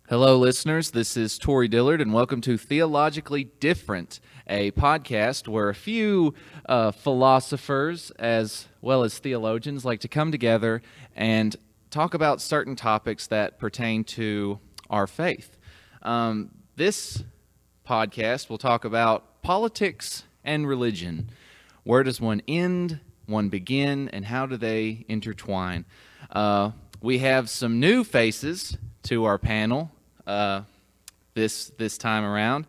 Hello, listeners. This is Tory Dillard, and welcome to Theologically Different, a podcast where a few philosophers as well as theologians like to come together and talk about certain topics that pertain to our faith. This podcast will talk about politics and religion. Where does one end, one begin, and how do they intertwine? We have some new faces to our panel this time around.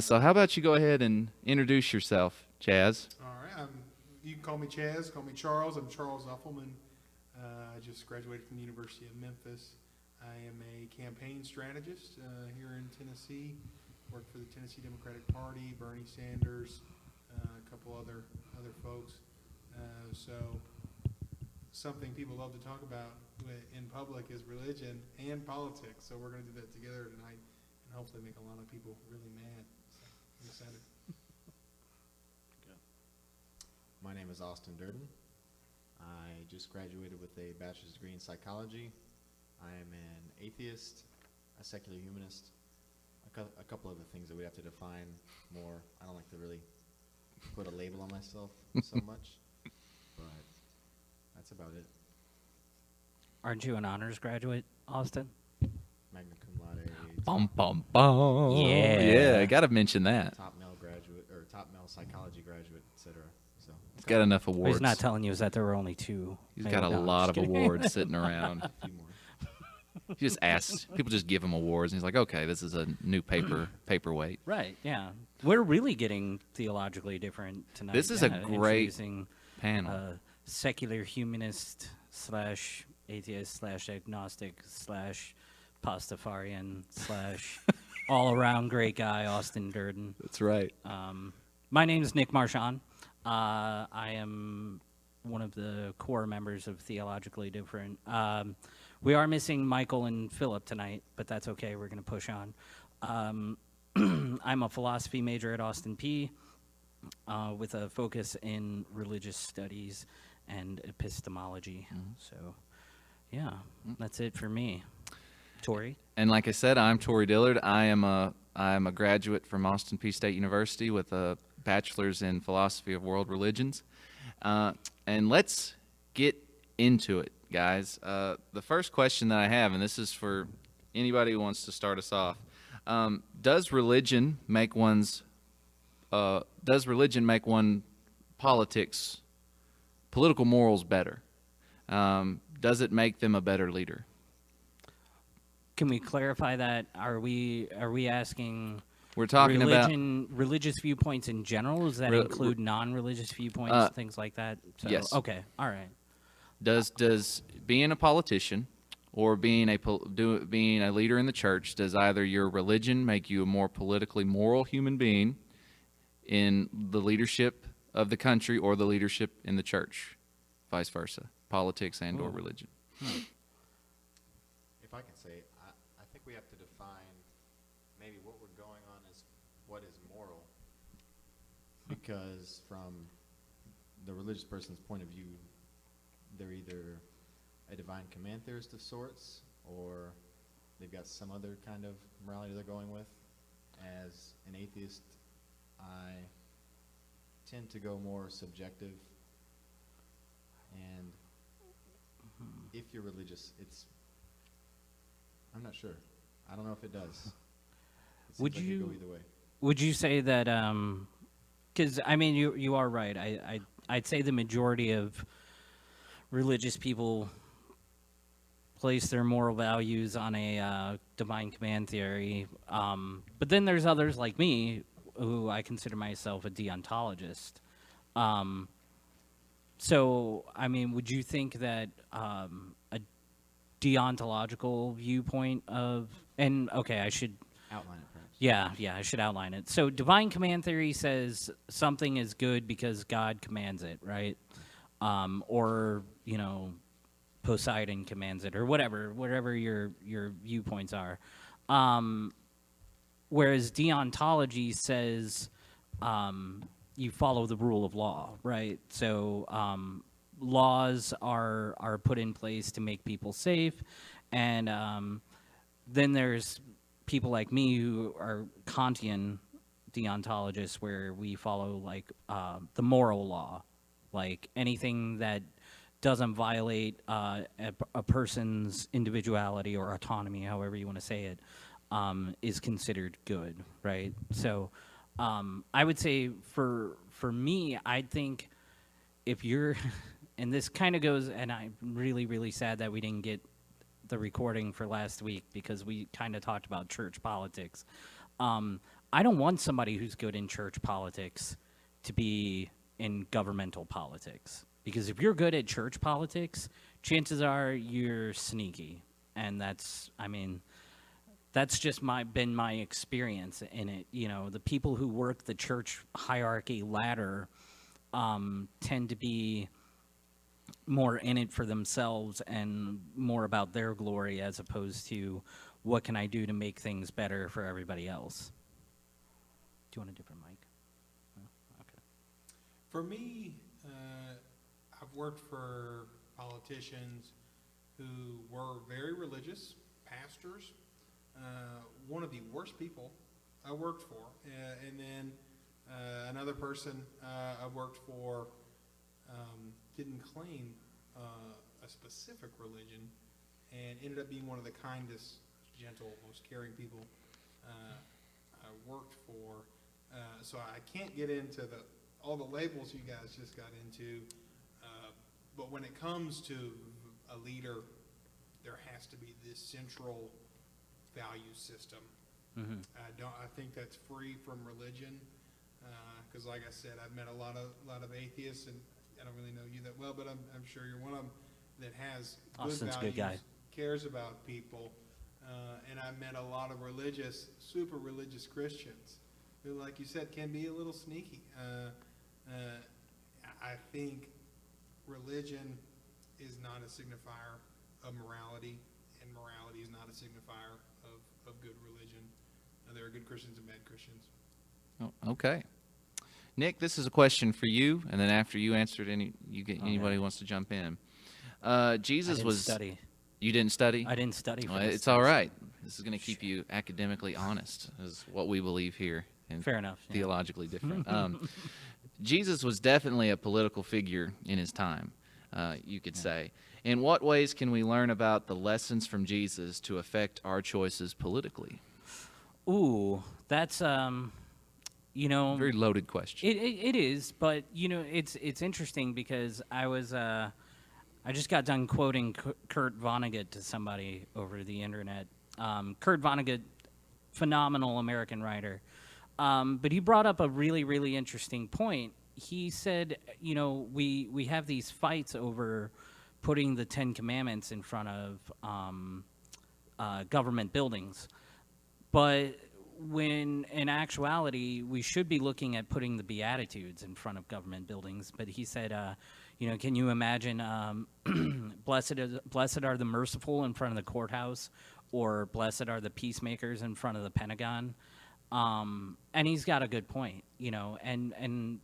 So how about you go ahead and introduce yourself, Chaz? All right, you can call me Chaz, call me Charles. I'm Charles Uffelman. I just graduated from the University of Memphis. I am a campaign strategist here in Tennessee. Work for the Tennessee Democratic Party, Bernie Sanders, a couple other folks. So something people love to talk about in public is religion and politics. So we're going to do that together tonight and hopefully make a lot of people really mad. So I'm excited. My name is Austin Derden. I just graduated with a bachelor's degree in psychology. I am an atheist, a secular humanist, a couple other things that we have to define more. I don't like to really put a label on myself so much, but that's about it. Aren't you an honors graduate, Austin? Magna cum laude, Bum, bum, bum. Yeah. I got to mention that. top male graduate, or top male psychology graduate, etc. So He's got enough What awards. he's not telling you is that there were only two. He's Maybe got a not, lot just of kidding. awards sitting around. a few more. He just asks. People just give him awards, and he's like, okay, this is a new paperweight. Right, yeah. We're really getting theologically different tonight. This is a Yeah, great introducing, Panel. secular humanist slash atheist slash agnostic slash pastafarian slash all around great guy, Austin Derden. That's right. My name is Nick Marchand. I am one of the core members of Theologically Different. We are missing Michael and Philip tonight, but that's okay. We're going to push on. I'm a philosophy major at Austin P with a focus in religious studies and epistemology. So, yeah, that's it for me. Tory? And like I said, I'm Tory Dillard. I am a graduate from Austin Peay State University with a bachelor's in philosophy of world religions. And let's get into it, guys. The first question that I have, and this is for anybody who wants to start us off, does religion make one political morals better? Does it make them a better leader? Can we clarify that? Are we asking We're talking about religious viewpoints in general? Does that include non-religious viewpoints, things like that? So, yes. Okay. All right. does being a politician or being a leader in the church, does either your religion make you a more politically moral human being in the leadership of the country or the leadership in the church, vice versa, politics and or religion? If I can say, I think we have to define maybe what we're going on as what is moral, because from the religious person's point of view, they're either a divine command theorist of sorts, or they've got some other kind of morality they're going with. As an atheist, I tend to go more subjective, and if you're religious, I'm not sure. I don't know if it does. It Would seems like it you- go either way? Would you say that? Because I mean, you are right. I'd say the majority of religious people place their moral values on a divine command theory. But then there's others like me who I consider myself a deontologist. So, I mean, would you think that a deontological viewpoint of, and okay, I should, Outline it, perhaps. yeah, I should outline it. So, divine command theory says something is good because God commands it, right? Or, you know, Poseidon commands it, or whatever your viewpoints are. Whereas deontology says you follow the rule of law, right? So laws are put in place to make people safe, and then there's people like me who are Kantian deontologists, where we follow like the moral law, like anything that doesn't violate a person's individuality or autonomy, however you want to say it, is considered good, right? So I would say for me, I think if you're, and this kind of goes, and I'm really, really sad that we didn't get the recording for last week because we kind of talked about church politics. I don't want somebody who's good in church politics to be in governmental politics. Because if you're good at church politics, chances are you're sneaky. And that's just been my experience in it. You know, the people who work the church hierarchy ladder tend to be more in it for themselves and more about their glory as opposed to what can I do to make things better for everybody else. Do you want a different mic? No? Okay. For me, I've worked for politicians who were very religious, pastors, one of the worst people I worked for. And then another person I worked for didn't claim a specific religion and ended up being one of the kindest, gentle, most caring people I worked for. So I can't get into all the labels you guys just got into, but when it comes to a leader, there has to be this central value system. Mm-hmm. I think that's free from religion, because like I said, I've met a lot of atheists, and I don't really know you that well, but I'm sure you're one of them that has Austin's good a good guy. values, cares about people, and I've met a lot of super religious Christians who, like you said, can be a little sneaky. I think religion is not a signifier of morality, and morality is not a signifier of good religion. There are good Christians and bad Christians. Oh, okay. Nick, this is a question for you, and then after you answer it, anybody who wants to jump in. Jesus I didn't was. study. You didn't study? I didn't study. For Well, this it's all test. right. This is going to keep you academically honest, is what we believe here. And Fair enough. Yeah. theologically different. Jesus was definitely a political figure in his time, you could say. In what ways can we learn about the lessons from Jesus to affect our choices politically? Ooh, that's Very loaded question. It is, but it's interesting because I just got done quoting Kurt Vonnegut to somebody over the internet. Kurt Vonnegut, phenomenal American writer, but he brought up a really, really interesting point. He said, we have these fights over putting the Ten Commandments in front of government buildings, but when in actuality we should be looking at putting the Beatitudes in front of government buildings. But he said, can you imagine blessed are the merciful in front of the courthouse, or blessed are the peacemakers in front of the Pentagon? And he's got a good point, and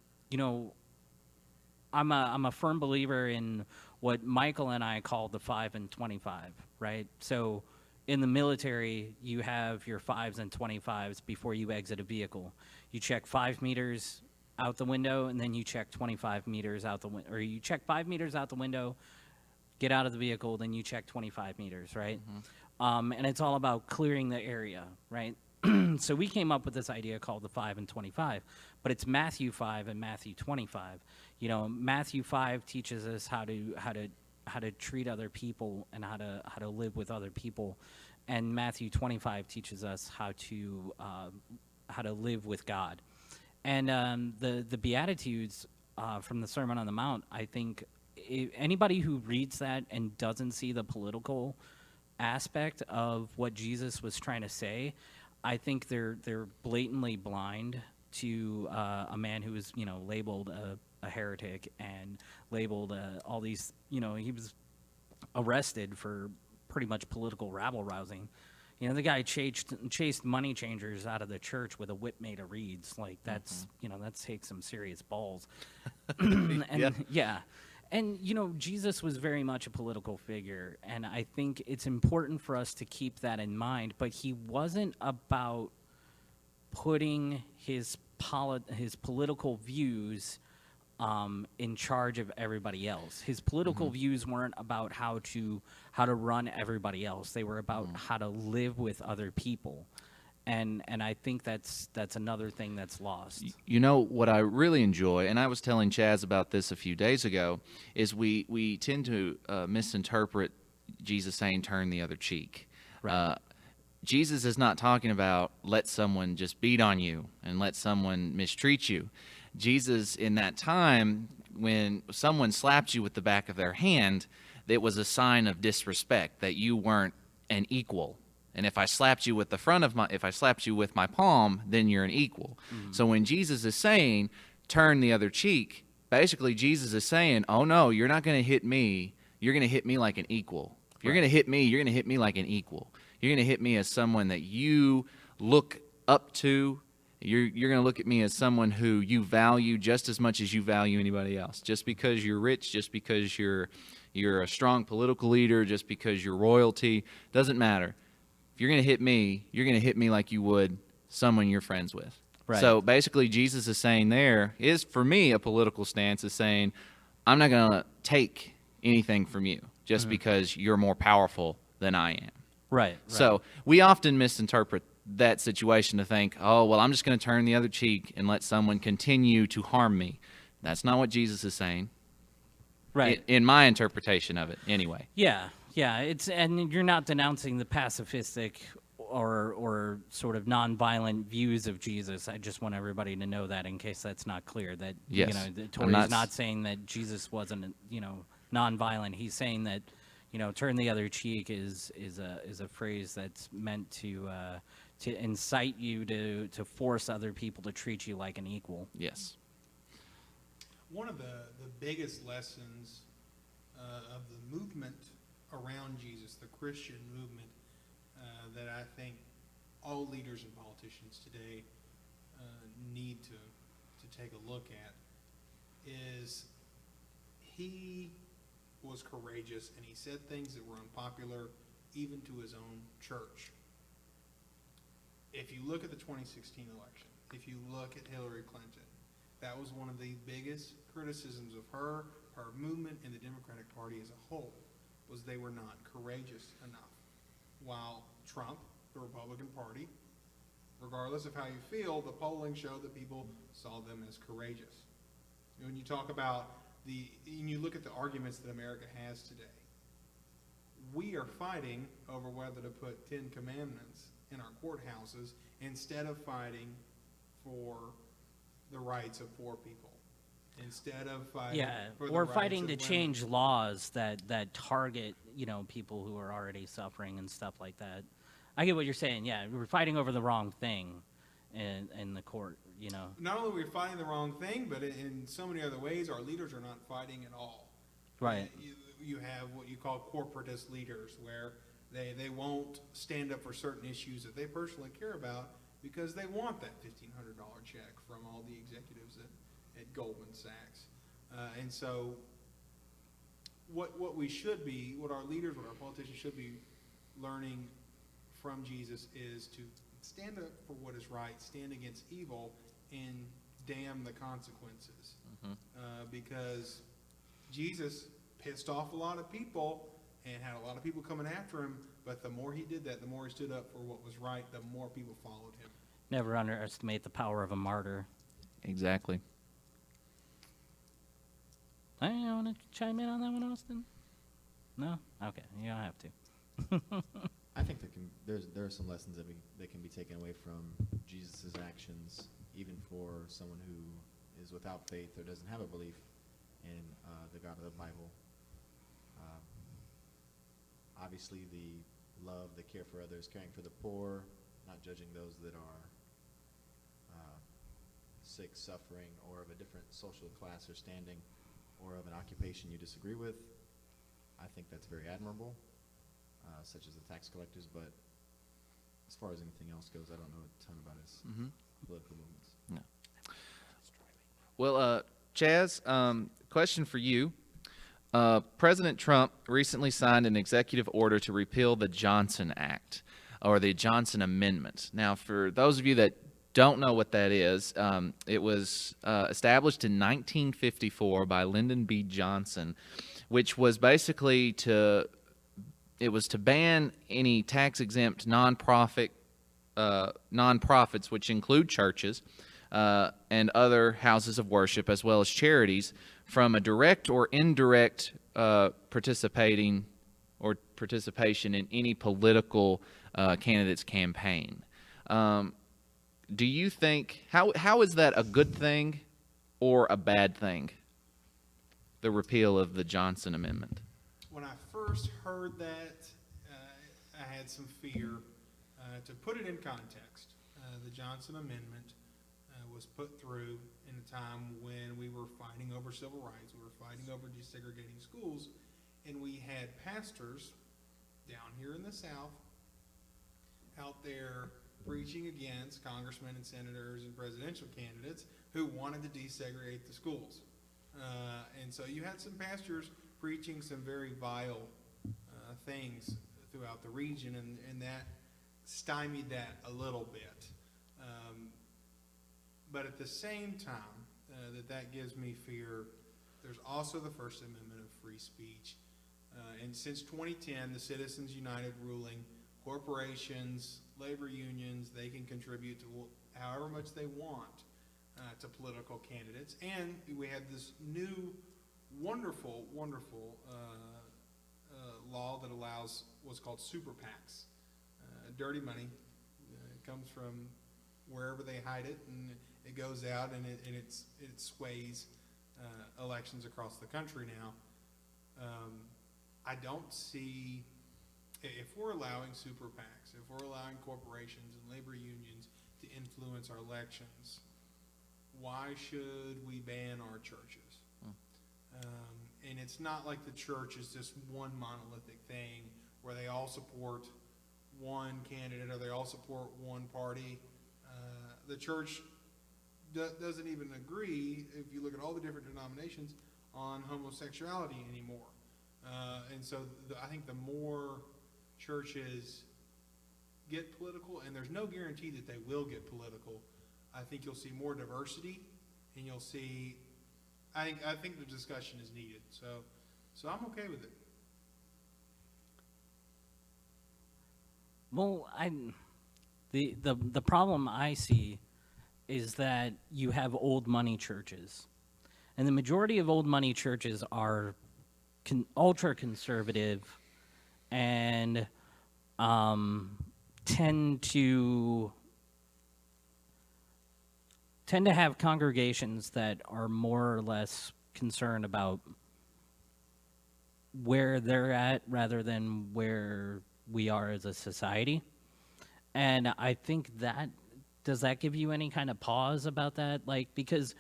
I'm a firm believer in what Michael and I call the 5 and 25, right? So in the military, you have your 5s and 25s before you exit a vehicle. You check 5 meters out the window, and then you check 25 meters out the window, or you check 5 meters out the window, get out of the vehicle, then you check 25 meters, right? Mm-hmm. And it's all about clearing the area, right? So we came up with this idea called the 5 and 25, but it's Matthew 5 and Matthew 25. Matthew 5 teaches us how to treat other people and how to live with other people, and Matthew 25 teaches us how to live with God. And the Beatitudes from the Sermon on the Mount, I think anybody who reads that and doesn't see the political aspect of what Jesus was trying to say, I think they're blatantly blind to a man who was labeled a heretic and labeled all these, he was arrested for pretty much political rabble rousing. The guy chased money changers out of the church with a whip made of reeds. Like, that's, that takes some serious balls. And, Yeah. And, Jesus was very much a political figure, and I think it's important for us to keep that in mind, but he wasn't about putting his political views in charge of everybody else. His political views weren't about how to run everybody else. They were about how to live with other people. And I think that's another thing that's lost. You know what I really enjoy, and I was telling Chaz about this a few days ago, is we tend to misinterpret Jesus saying turn the other cheek. Right. Jesus is not talking about let someone just beat on you and let someone mistreat you. Jesus, in that time, when someone slapped you with the back of their hand, it was a sign of disrespect, that you weren't an equal. And if I slapped you with my palm, then you're an equal. So when Jesus is saying, turn the other cheek, basically Jesus is saying, oh no, you're not going to hit me. You're going to hit me like an equal. If you're going to hit me, you're going to hit me like an equal. You're going to hit me as someone that you look up to. You're going to look at me as someone who you value just as much as you value anybody else. Just because you're rich, just because you're a strong political leader, just because you're royalty, doesn't matter. If you're going to hit me, you're going to hit me like you would someone you're friends with. Right. So basically Jesus is saying there is, for me, a political stance is saying, I'm not going to take anything from you just because you're more powerful than I am. Right. So we often misinterpret that situation to think, oh, well, I'm just going to turn the other cheek and let someone continue to harm me. That's not what Jesus is saying. Right. In my interpretation of it, anyway. Yeah. And you're not denouncing the pacifistic or sort of nonviolent views of Jesus. I just want everybody to know that in case that's not clear. That Yes. that Tory's not saying that Jesus wasn't nonviolent. He's saying that turn the other cheek is a phrase that's meant to incite you to force other people to treat you like an equal. Yes. One of the biggest lessons of the movement around Jesus, the Christian movement, that I think all leaders and politicians today need to take a look at is he was courageous and he said things that were unpopular even to his own church. If you look at the 2016 election, if you look at Hillary Clinton, that was one of the biggest criticisms of her movement, and the Democratic Party as a whole, was they were not courageous enough. While Trump, the Republican Party, regardless of how you feel, the polling showed that people saw them as courageous. When you talk about and you look at the arguments that America has today, we are fighting over whether to put 10 commandments in our courthouses instead of fighting for the rights of poor people. Instead of fighting for the we're rights fighting of to women. change laws that target people who are already suffering and stuff like that. I get what you're saying. Yeah, we're fighting over the wrong thing in the court. Not only are we fighting the wrong thing, but in so many other ways, our leaders are not fighting at all. Right. You have what you call corporatist leaders, where they won't stand up for certain issues that they personally care about because they want that $1,500 check from all the executives at Goldman Sachs. And so what our leaders, what our politicians should be learning from Jesus is to stand up for what is right, stand against evil, and damn the consequences. Because Jesus pissed off a lot of people and had a lot of people coming after him, but the more he did that, the more he stood up for what was right, the more people followed him. Never underestimate the power of a martyr. Exactly. I want to chime in on that one, Austin? No? Okay, you don't have to. I think there are some lessons that can be taken away from Jesus' actions, even for someone who is without faith or doesn't have a belief in the God of the Bible. Obviously, the love, the care for others, caring for the poor, not judging those that are sick, suffering, or of a different social class or standing, or of an occupation you disagree with. I think that's very admirable, such as the tax collectors, but as far as anything else goes, I don't know a ton about his political movements. No. Well, Chaz, question for you. President Trump recently signed an executive order to repeal the Johnson Act, or the Johnson Amendment. Now, for those of you that don't know what that is, it was established in 1954 by Lyndon B. Johnson, which was basically to ban any tax-exempt nonprofits, which include churches and other houses of worship, as well as charities, from a direct or indirect participation in any political candidate's campaign. Do you think, how is that a good thing or a bad thing, the repeal of the Johnson Amendment? When I first heard that, I had some fear. To put it in context, the Johnson Amendment was put through in a time when we were fighting over civil rights, we were fighting over desegregating schools, and we had pastors down here in the South out there preaching against congressmen and senators and presidential candidates who wanted to desegregate the schools. And so you had some pastors preaching some very vile things throughout the region, and that stymied that a little bit. But at the same time that gives me fear, there's also the First Amendment of free speech. And since 2010, the Citizens United ruling, corporations, labor unions, they can contribute to however much they want to political candidates. And we had this new wonderful law that allows what's called super PACs. Dirty money comes from wherever they hide it, and it goes out and it sways elections across the country now. I don't see, if we're allowing super PACs, if we're allowing corporations and labor unions to influence our elections, why should we ban our churches? And it's not like the church is just one monolithic thing where they all support one candidate or they all support one party. The church doesn't even agree, if you look at all the different denominations, on homosexuality anymore. And so I think the more churches get political, and there's no guarantee that they will get political, I think you'll see more diversity, and you'll see, I think the discussion is needed. So I'm okay with it. Well, the problem I see is that you have old money churches, and the majority of old money churches are ultra conservative and tend to have congregations that are more or less concerned about where they're at rather than where we are as a society. And I think does that give you any kind of pause about that? Like, because,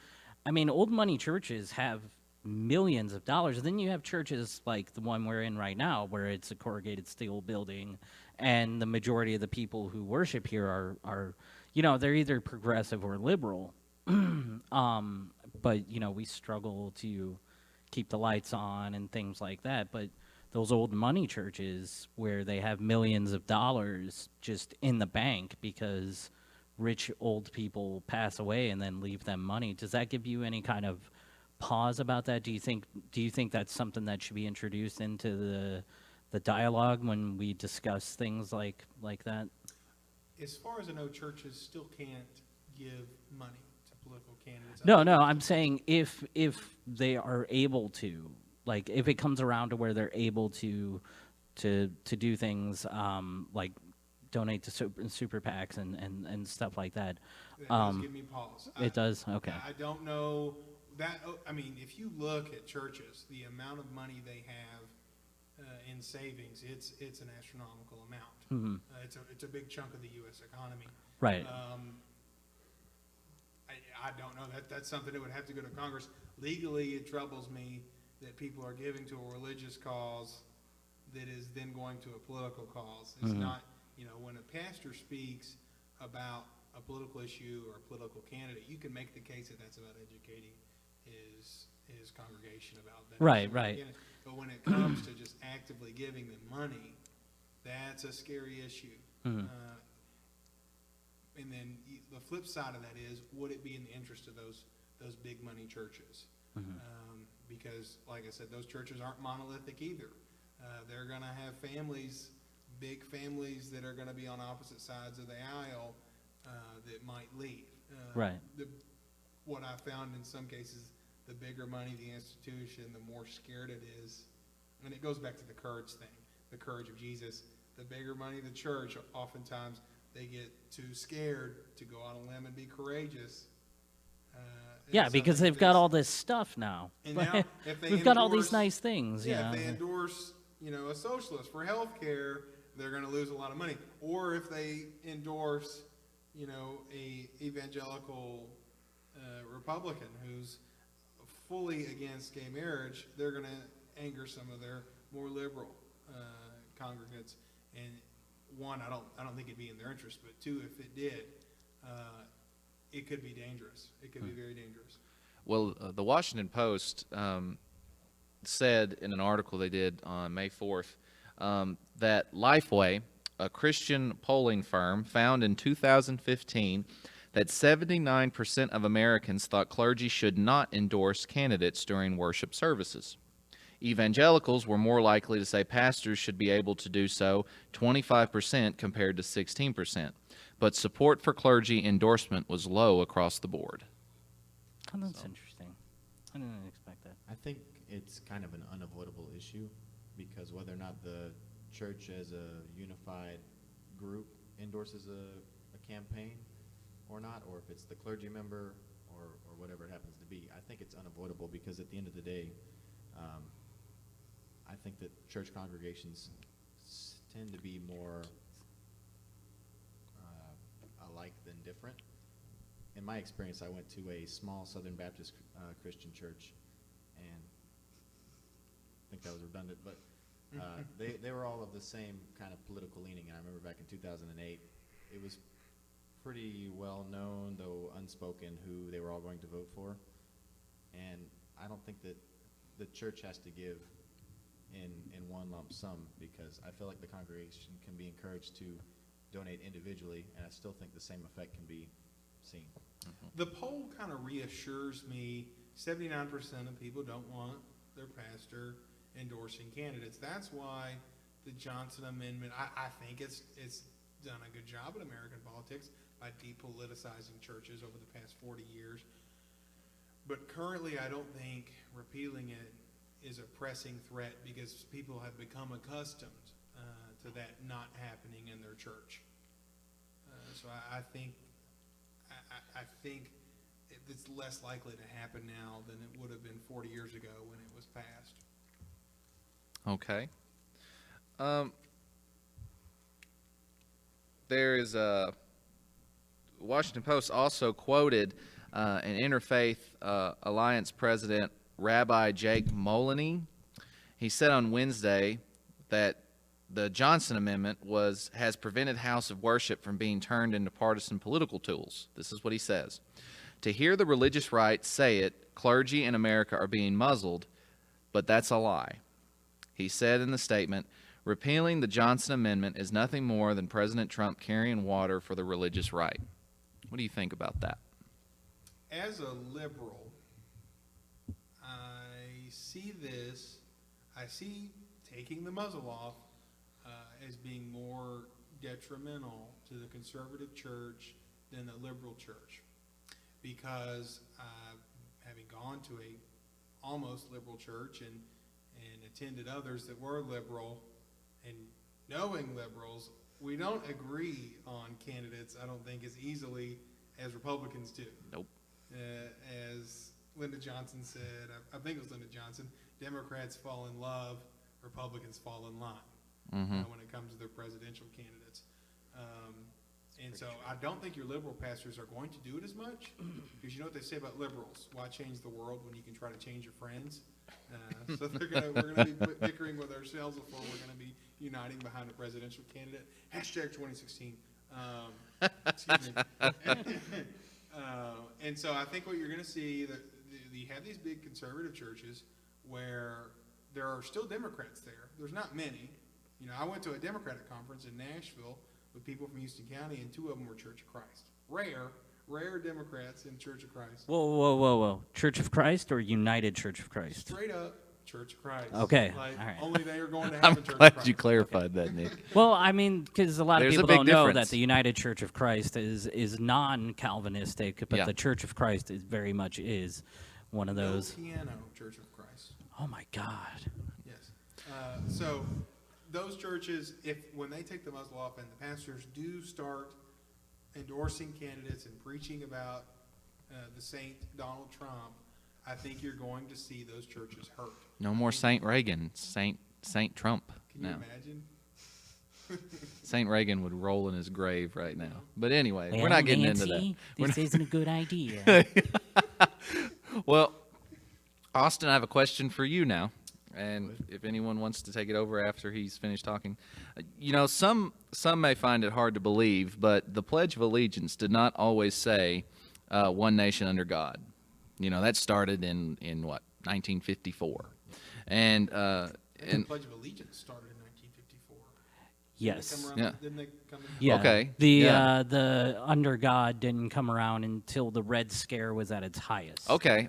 I mean, old money churches have millions of dollars. And then you have churches like the one we're in right now, where it's a corrugated steel building, and the majority of the people who worship here are they're either progressive or liberal. But, we struggle to keep the lights on and things like that. But those old money churches where they have millions of dollars just in the bank because rich old people pass away and then leave them money, does that give you any kind of pause about that? Do you think that's something that should be introduced into the dialogue when we discuss things like that? As far as I know, churches still can't give money to political candidates. No, I'm saying if they are able to, like if it comes around to where they're able to do things like donate to super PACs and stuff like that. That does give me pause. It does? Okay. I don't know that. I mean, if you look at churches, the amount of money they have in savings, it's an astronomical amount. Mm-hmm. It's a big chunk of the U.S. economy. Right. I don't know. That's something that would have to go to Congress. Legally, it troubles me that people are giving to a religious cause that is then going to a political cause. It's not, when a pastor speaks about a political issue or a political candidate, you can make the case that that's about educating his congregation about that. Right, right. But when it comes to just actively giving them money, that's a scary issue. Mhm. And then the flip side of that is, would it be in the interest of those big money churches? Because, like I said, those churches aren't monolithic either. They're going to have families, big families that are going to be on opposite sides of the aisle that might leave. Right. What I found in some cases, the bigger money the institution, the more scared it is. And it goes back to the courage thing, the courage of Jesus. The bigger money the church, oftentimes they get too scared to go on a limb and be courageous. Yeah, because they've got all this stuff now. And now, if they We've got all these endorse- nice things. Yeah, you if they know. endorse, a socialist for health care, they're going to lose a lot of money. Or if they endorse, a evangelical Republican who's fully against gay marriage, they're going to anger some of their more liberal congregants. And one, I don't think it'd be in their interest. But two, if it did, it could be dangerous. It could be very dangerous. Well, the Washington Post said in an article they did on May 4th that Lifeway, a Christian polling firm, found in 2015 that 79% of Americans thought clergy should not endorse candidates during worship services. Evangelicals were more likely to say pastors should be able to do so, 25% compared to 16%. But support for clergy endorsement was low across the board. Oh, that's interesting. I didn't expect that. I think it's kind of an unavoidable issue because whether or not the church as a unified group endorses a campaign or not, or if it's the clergy member or whatever it happens to be, I think it's unavoidable because at the end of the day, I think that church congregations tend to be more alike than different. In my experience, I went to a small Southern Baptist Christian church, and I think that was redundant, but they were all of the same kind of political leaning. And I remember back in 2008, it was pretty well known, though unspoken, who they were all going to vote for. And I don't think that the church has to give in one lump sum, because I feel like the congregation can be encouraged to donate individually, and I still think the same effect can be seen. The poll kind of reassures me. 79% of people don't want their pastor endorsing candidates. That's why the Johnson Amendment, I think it's done a good job in American politics by depoliticizing churches over the past 40 years. But currently, I don't think repealing it is a pressing threat because people have become accustomed to that not happening in their church. So I think it's less likely to happen now than it would have been 40 years ago when it was passed. Okay. There is a Washington Post also quoted an Interfaith Alliance president, Rabbi Jake Moloney. He said on Wednesday that the Johnson Amendment has prevented house of worship from being turned into partisan political tools. This is what he says. To hear the religious right say it, clergy in America are being muzzled, but that's a lie. He said in the statement, repealing the Johnson Amendment is nothing more than President Trump carrying water for the religious right. What do you think about that? As a liberal, I see taking the muzzle off as being more detrimental to the conservative church than the liberal church, because having gone to a almost liberal church and attended others that were liberal, and knowing liberals, we don't agree on candidates, I don't think, as easily as Republicans do. Nope. As Lyndon Johnson said, I think it was Lyndon Johnson, Democrats fall in love, Republicans fall in line when it comes to their presidential candidates. And so I don't think your liberal pastors are going to do it as much, because you know what they say about liberals: why change the world when you can try to change your friends? So we're going to be bickering with ourselves before we're going to be uniting behind a presidential candidate. Hashtag 2016. Excuse me. And so I think what you're going to see, you have these big conservative churches where there are still Democrats there. There's not many. You know, I went to a Democratic conference in Nashville with people from Houston County, and 2 of them were Church of Christ. Rare Democrats in Church of Christ. Whoa. Church of Christ or United Church of Christ? Straight up Church of Christ. Okay, Like, all right. only they are going to I'm heaven. Church of glad Christ. you clarified that, Nick. Well, I mean, because a lot of There's a people big don't know that difference. the United Church of Christ is non-Calvinistic, but Yeah. the Church of Christ is very much is one of those. Piano Church of Christ. Oh my God. Yes. So those churches, when they take the muzzle off and the pastors do start endorsing candidates and preaching about the Saint Donald Trump, I think you're going to see those churches hurt. No more Saint Reagan, Saint Trump. Can you No, imagine? Saint Reagan would roll in his grave right now. But anyway, Well, we're not getting Nancy, into that. We're this isn't a good idea. Well, Austin, I have a question for you now, and if anyone wants to take it over after he's finished talking. You know, some may find it hard to believe, but the Pledge of Allegiance did not always say one nation under God. You know, that started in what, 1954. And The Pledge of Allegiance started in 1954. Yes. Yeah. Didn't they come in? Yeah. Okay, The yeah. the under God didn't come around until the Red Scare was at its highest. Okay.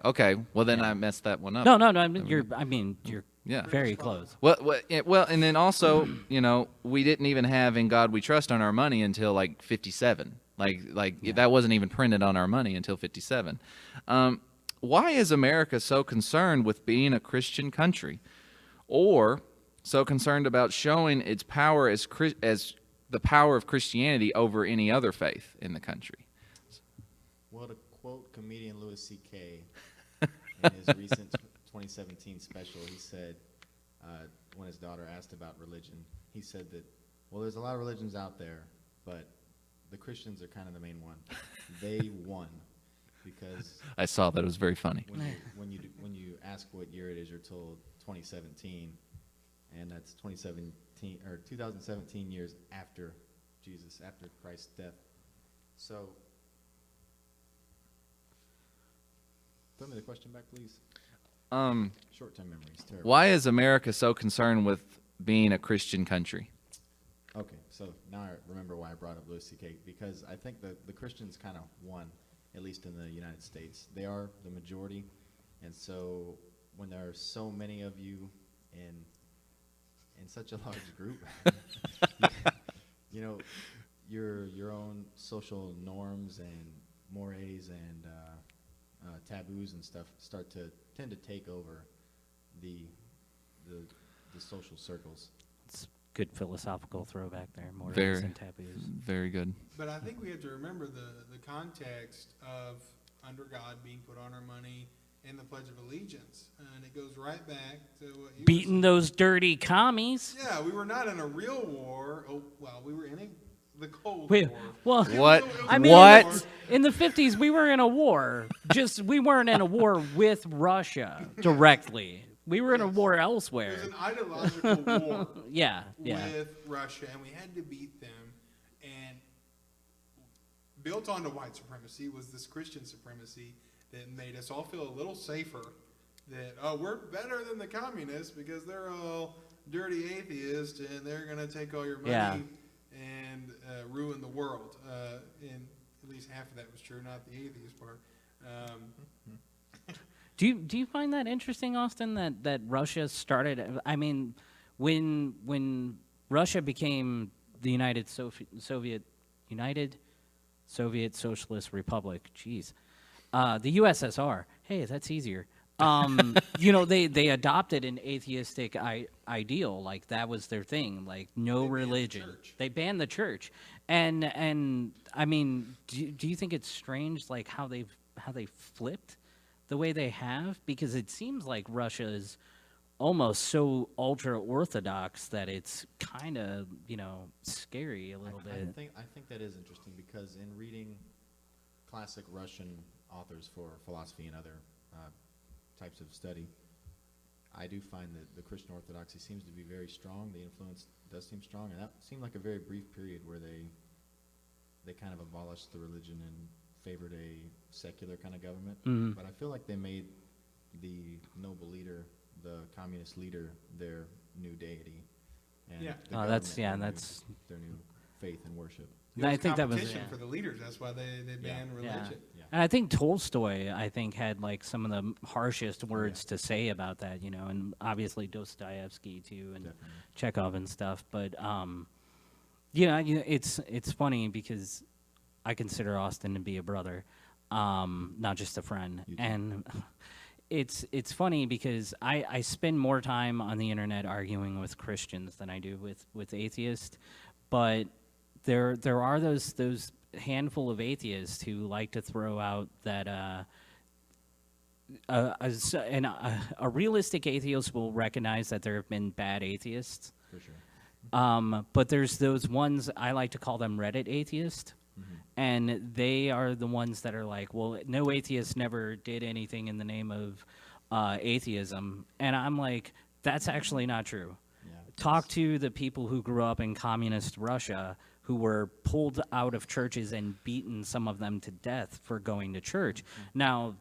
Well, then I messed that one up. No. I mean, you're Yeah. very close. Well, and then also, you know, we didn't even have "In God We Trust" on our money until like 57. That wasn't even printed on our money until 57. Why is America so concerned with being a Christian country, or so concerned about showing its power as the power of Christianity over any other faith in the country? Well, to quote comedian Louis C.K. in his recent 2017 special, he said, when his daughter asked about religion, he said that, well, there's a lot of religions out there, but the Christians are kind of the main one. They won because I saw that. It was very funny. when you ask what year it is, you're told 2017, and that's 2017 years after Jesus, after Christ's death. So, throw me the question back, please. Short-term memory is terrible. Why is America so concerned with being a Christian country? Okay, so now I remember why I brought up Louis C.K. because I think the Christians kind of won, at least in the United States. They are the majority, and so when there are so many of you in such a large group, you know, your own social norms and mores and taboos and stuff tend to take over the social circles. It's good philosophical throwback there. More Very. and taboos. Very good. But I think we have to remember the context of under God being put on our money in the Pledge of Allegiance. And it goes right back to what you Beating those dirty commies. Yeah, we were not in a real war. Oh, well, we were in the Cold Wait, War. well, What? I mean, What? in the 50s, we were in a war. Just we weren't in a war with Russia directly. We were in a war It elsewhere. was an ideological war Yeah. with Russia, and we had to beat them. And built onto white supremacy was this Christian supremacy that made us all feel a little safer that, oh, we're better than the communists because they're all dirty atheists and they're going to take all your money Yeah. and ruin the world. And at least half of that was true, not the atheist part. Do you find that interesting, Austin? That Russia started? I mean, when Russia became the Soviet Socialist Republic, geez, the USSR. Hey, that's easier. You know, they adopted an atheistic ideal, like that was their thing, like no religion. They banned the church, and I mean, do you think it's strange, like how they flipped the way they have? Because it seems like Russia is almost so ultra orthodox that it's kind of, you know, scary a little bit. I think that is interesting because in reading classic Russian authors for philosophy and other types of study, I do find that the Christian orthodoxy seems to be very strong. The influence does seem strong, and that seemed like a very brief period where they kind of abolished the religion and favored a secular kind of government. Mhm. But I feel like they made the noble leader, the communist leader, their new deity, and Yeah. the Oh, that's- government yeah, their new- that's- their new faith and worship. It I was think that was competition yeah. for the leaders. That's why they banned Yeah. religion. Yeah. And I think Tolstoy, I think, had like some of the harshest words to say about that, you know, and obviously Dostoevsky too, and Definitely. Chekhov and stuff. But it's funny because I consider Austin to be a brother, not just a friend, You too. and it's funny because I spend more time on the internet arguing with Christians than I do with atheists, but there are those handful of atheists who like to throw out that a realistic atheist will recognize that there have been bad atheists, For sure. but there's those ones, I like to call them Reddit atheists, and they are the ones that are like, well, no atheist never did anything in the name of atheism, and I'm like, that's actually not true. Yeah. Talk to the people who grew up in communist Russia who were pulled out of churches and beaten, some of them to death for going to church. Now,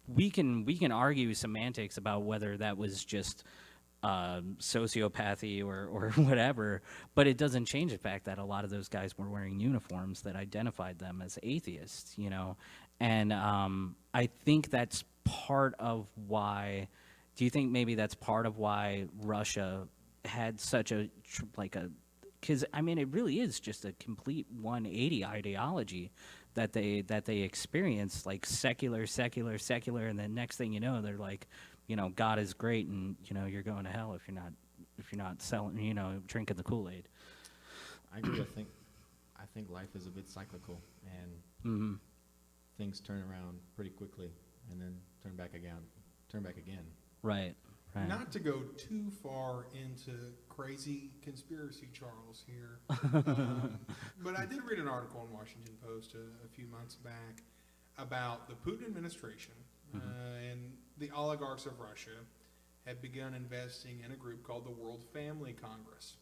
we can argue semantics about whether that was just sociopathy or whatever, but it doesn't change the fact that a lot of those guys were wearing uniforms that identified them as atheists, you know. And I think that's part of why. Do you think maybe that's part of why Russia had such a because I mean it really is just a complete 180 ideology that they experience, like secular, and then next thing you know they're like, you know, God is great, and you know you're going to hell if you're not selling, you know, drinking the Kool-Aid. I agree. I think life is a bit cyclical, and things turn around pretty quickly, and then turn back again. Right. Not to go too far into crazy conspiracy Charles here, but I did read an article in Washington Post a few months back about the Putin administration and the oligarchs of Russia had begun investing in a group called the World Family Congress.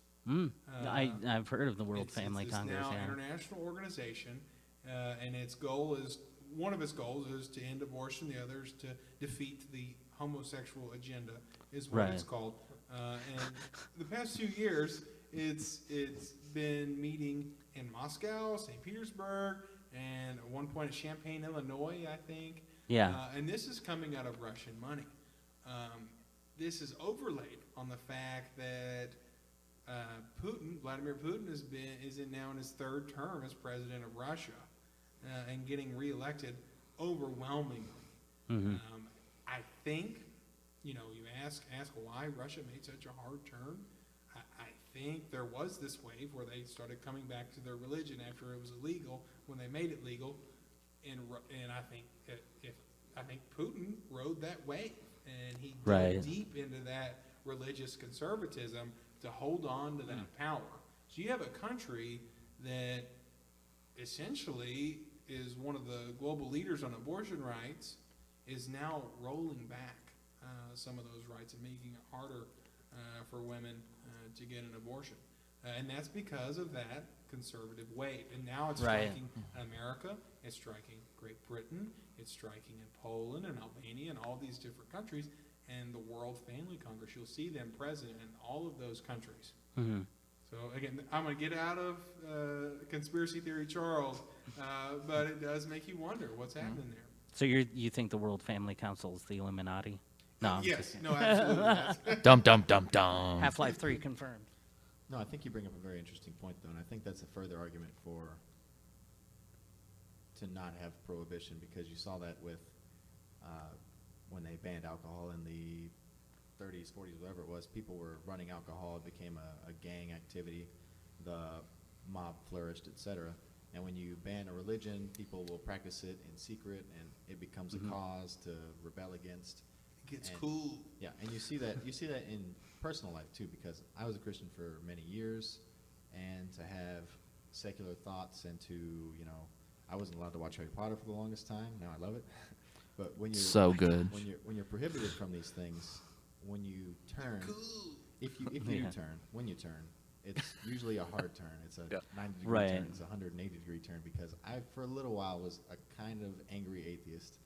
I've heard of the World It's Family this Congress. now Yeah. international organization, and one of its goals is to end abortion. The other is to defeat the homosexual agenda, is what it's Right. called. And the past 2 years, it's been meeting in Moscow, St. Petersburg, and at one point at Champaign, Illinois, I think. Yeah. And this is coming out of Russian money. This is overlaid on the fact that Vladimir Putin is now in his third term as president of Russia, and getting reelected overwhelmingly. I think, you know, you ask why Russia made such a hard turn. I think there was this wave where they started coming back to their religion after it was illegal, when they made it legal, and I think Putin rode that wave, and he dug deep into that religious conservatism to hold on to that power. So you have a country that essentially is one of the global leaders on abortion rights, is now rolling back some of those rights and making it harder for women to get an abortion. And that's because of that conservative wave. And now it's striking America, it's striking Great Britain, it's striking in Poland and Albania and all these different countries. And the World Family Congress, you'll see them present in all of those countries. So again, I'm going to get out of conspiracy theory Charles, but it does make you wonder what's happening there. So you think the World Family Council is the Illuminati? No. I'm Yes, just- no, absolutely. Dum dum dum dum. Half-Life 3 confirmed. No, I think you bring up a very interesting point, though, and I think that's a further argument to not have prohibition, because you saw that with when they banned alcohol in the 30s, 40s, whatever it was. People were running alcohol; it became a gang activity. The mob flourished, etc. And when you ban a religion, people will practice it in secret, and it becomes a cause to rebel against. It gets And- cool. Yeah, and you see that in personal life too, because I was a Christian for many years, and to have secular thoughts and to, you know, I wasn't allowed to watch Harry Potter for the longest time. Now I love it. But when you're So good. when you're prohibited from these things, when you turn, Cool. if you Yeah. turn, when you turn, it's usually a hard turn. It's a Yeah. 90-degree Right. turn. It's a 180-degree turn, because I, for a little while, was a kind of angry atheist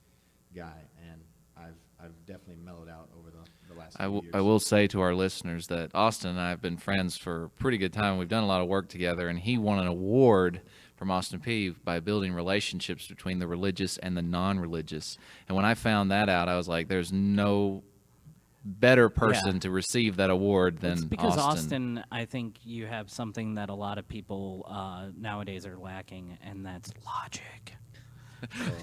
guy, and I've definitely mellowed out over the last I few will, years. I will say to our listeners that Austin and I have been friends for a pretty good time. We've done a lot of work together, and he won an award from Austin P by building relationships between the religious and the non-religious. And when I found that out, I was like, there's no better person Yeah. to receive that award than It's because Austin. Austin, I think you have something that a lot of people nowadays are lacking, and that's logic.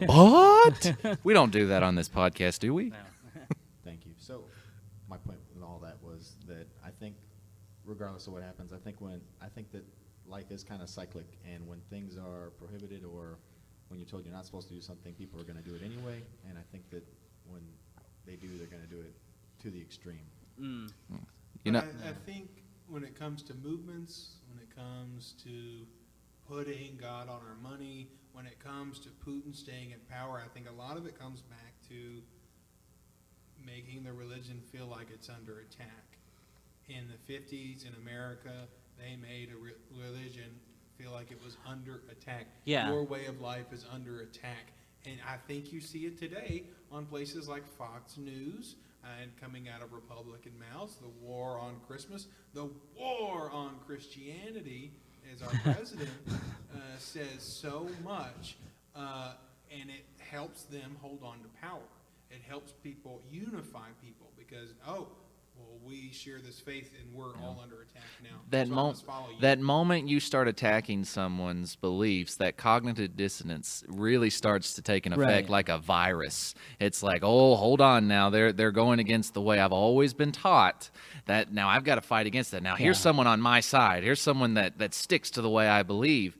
What? We don't do that on this podcast, do we? Thank you. So, my point with all that was that I think, regardless of what happens, I think that life is kind of cyclic, and when things are prohibited or when you're told you're not supposed to do something, people are going to do it anyway. And I think that when they do, they're going to do it to the extreme. You But know, I think when it comes to movements, when it comes to putting God on our money, when it comes to Putin staying in power, I think a lot of it comes back to making the religion feel like it's under attack. In the 50s in America, they made a religion feel like it was under attack. Yeah. Your way of life is under attack. And I think you see it today on places like Fox News and coming out of Republican mouths, the war on Christmas, the war on Christianity, as our president says so much, and it helps them hold on to power. It helps people unify people because, well, we share this faith and we're all under attack now. that so I moment must follow you. that moment you start attacking someone's beliefs, that cognitive dissonance really starts to take an effect Right. like a virus. It's like, oh, hold on now, they're going against the way I've always been taught. That now I've got to fight against that. Now here's Yeah. someone on my side. Here's someone that sticks to the way I believe.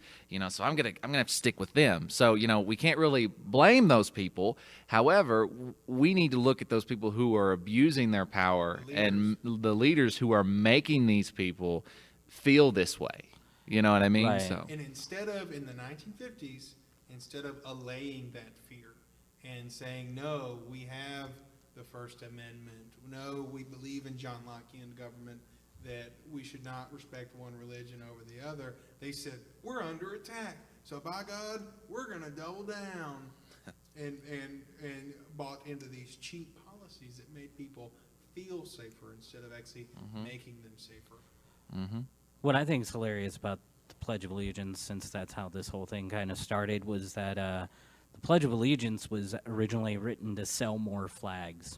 So I'm gonna have to stick with them. So we can't really blame those people. However, we need to look at those people who are abusing their power and the leaders who are making these people feel this way. You know what I mean? Right. So And instead of, in the 1950s, instead of allaying that fear and saying, no, we have the First Amendment, no, we believe in John Lockean government, that we should not respect one religion over the other, they said, we're under attack. So by God, we're going to double down. And bought into these cheap policies that made people feel safer instead of actually making them safer. What I think is hilarious about the Pledge of Allegiance, since that's how this whole thing kind of started, was that the Pledge of Allegiance was originally written to sell more flags.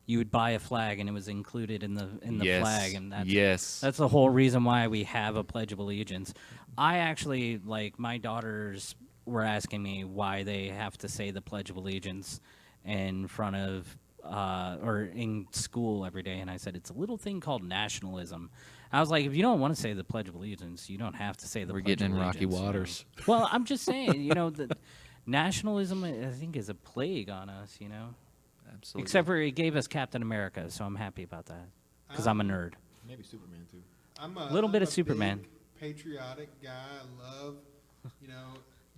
You would buy a flag, and it was included in the yes, flag, and yes. that's the whole reason why we have a Pledge of Allegiance. I actually, my daughters were asking me why they have to say the Pledge of Allegiance in front of or in school every day, and I said it's a little thing called nationalism. I was like, if you don't want to say the Pledge of Allegiance, you don't have to say the We're Pledge getting of in rocky Allegiance, waters. Well, I'm just saying, the nationalism, I think, is a plague on us, Absolutely. Except for it gave us Captain America, so I'm happy about that because I'm a nerd. Maybe Superman too. I'm Little bit I'm of Superman. big patriotic guy. I love,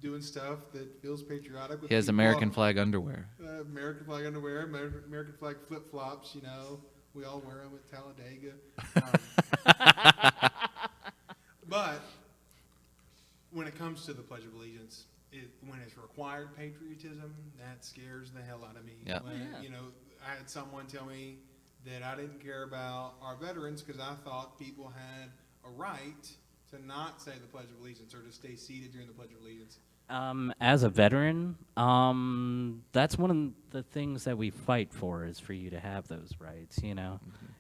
doing stuff that feels patriotic. With He has people. American flag underwear. American flag underwear, American flag flip flops. We all wear them at Talladega. But when it comes to the Pledge of Allegiance, when it's required patriotism, that scares the hell out of me. Yeah. When, I had someone tell me that I didn't care about our veterans because I thought people had a right to not say the Pledge of Allegiance or to stay seated during the Pledge of Allegiance. As a veteran, that's one of the things that we fight for is for you to have those rights.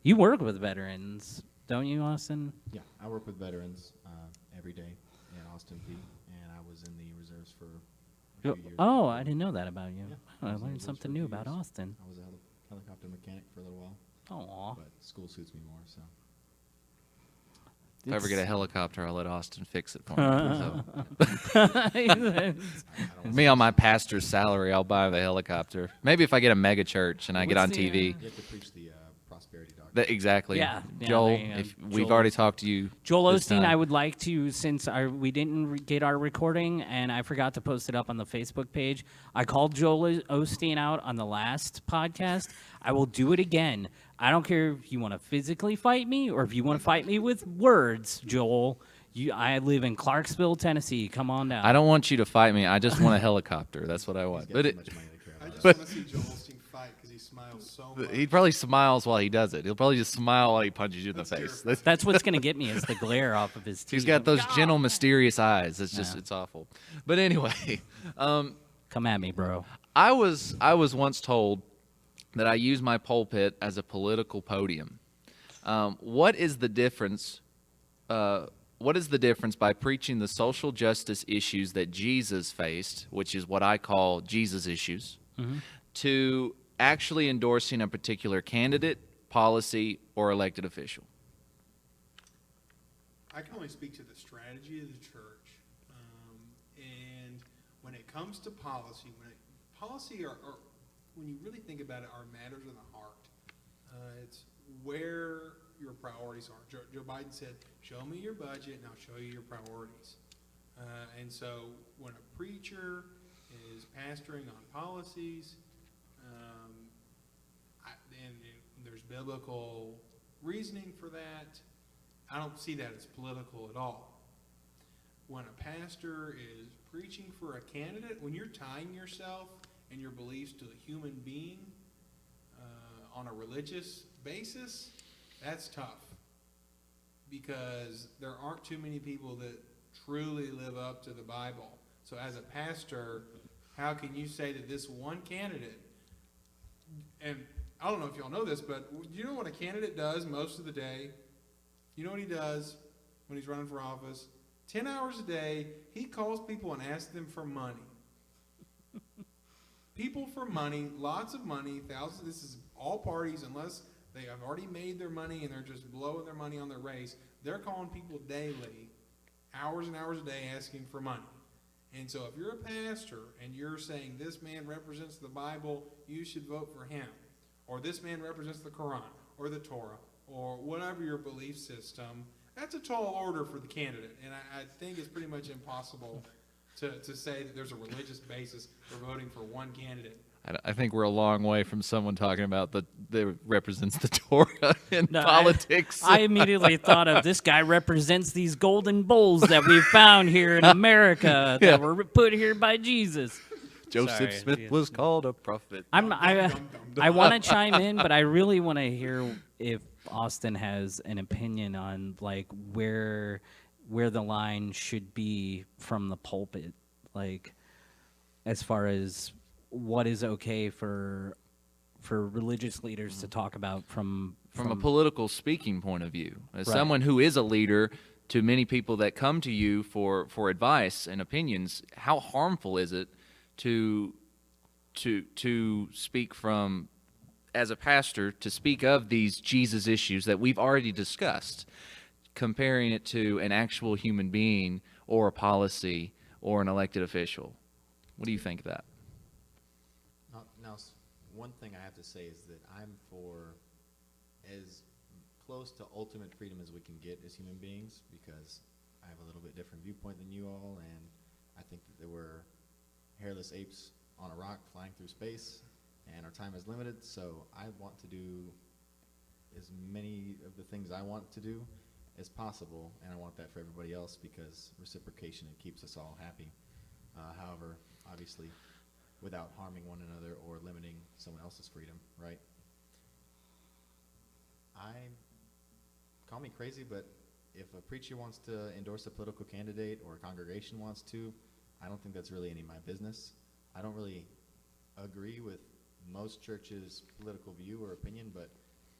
You work with veterans, don't you, Austin? Yeah, I work with veterans every day in Austin P, and I was in the reserves for a few years. Oh, I didn't know that about you. Yeah, Oh, I I was in learned the something reserves new for a few about years. Austin. I was a helicopter mechanic for a little while, Aw. but school suits me more, so. If I ever get a helicopter, I'll let Austin fix it for me. I don't Me on my pastor's salary, I'll buy the helicopter. Maybe if I get a mega church and I get What's on the, TV. You have to preach the prosperity doctrine. Exactly. Yeah, Joel, there you go. if we've Joel already Osteen. talked to you. Joel this Osteen, time. I would like to, since we didn't get our recording, and I forgot to post it up on the Facebook page. I called Joel Osteen out on the last podcast. I will do it again. I don't care if you want to physically fight me or if you want to fight me with words, Joel. I live in Clarksville, Tennessee. Come on down. I don't want you to fight me. I just want a helicopter. That's what I He's want. got But too it, much money to I travel. just But- want to see Joel Osteen fight he smiles so much. He probably smiles while he does it. He'll probably just smile while he punches you in the That's face. terrifying. That's what's gonna get me is the glare off of his teeth. He's got those gentle, mysterious eyes. It's just, Yeah. it's awful. But anyway, Come at me, bro. I was once told that I use my pulpit as a political podium. What is the difference? What is the difference by preaching the social justice issues that Jesus faced, which is what I call Jesus issues, to actually endorsing a particular candidate, policy, or elected official? I can only speak to the strategy of the church. And when it comes to policy, when you really think about it, are matters of the heart. It's where your priorities are. Joe Biden said, show me your budget and I'll show you your priorities. And so when a preacher is pastoring on policies, and there's biblical reasoning for that, I don't see that as political at all. When a pastor is preaching for a candidate, when you're tying yourself and your beliefs to a human being on a religious basis, that's tough. Because there aren't too many people that truly live up to the Bible. So as a pastor, how can you say that this one candidate, and I don't know if y'all know this, but you know what a candidate does most of the day? You know what he does when he's running for office? 10 hours a day, he calls people and asks them for money. People for money, lots of money, thousands. This is all parties, unless they have already made their money and they're just blowing their money on their race. They're calling people daily, hours and hours a day, asking for money. And so if you're a pastor and you're saying this man represents the Bible, you should vote for him. Or this man represents the Quran or the Torah or whatever your belief system, that's a tall order for the candidate. And I think it's pretty much impossible to say that there's a religious basis for voting for one candidate. I think we're a long way from someone talking about that represents the Torah in No, politics. I immediately thought of this guy represents these golden bulls that we found here in America that were put here by Jesus. Joseph Sorry, Smith yes. was called a prophet. I want to chime in, but I really want to hear if Austin has an opinion on like where the line should be from the pulpit, like as far as what is okay for religious leaders to talk about from a political speaking point of view, as Right. someone who is a leader to many people that come to you for advice and opinions, how harmful is it to speak from, as a pastor, to speak of these Jesus issues that we've already discussed, comparing it to an actual human being or a policy or an elected official? What do you think of that? One thing I have to say is that I'm for as close to ultimate freedom as we can get as human beings, because I have a little bit different viewpoint than you all, and I think that there were hairless apes on a rock flying through space, and our time is limited, so I want to do as many of the things I want to do as possible, and I want that for everybody else, because reciprocation, it keeps us all happy. However, obviously, without harming one another or limiting someone else's freedom, right? Call me crazy, but if a preacher wants to endorse a political candidate or a congregation wants to, I don't think that's really any of my business. I don't really agree with most churches' political view or opinion, but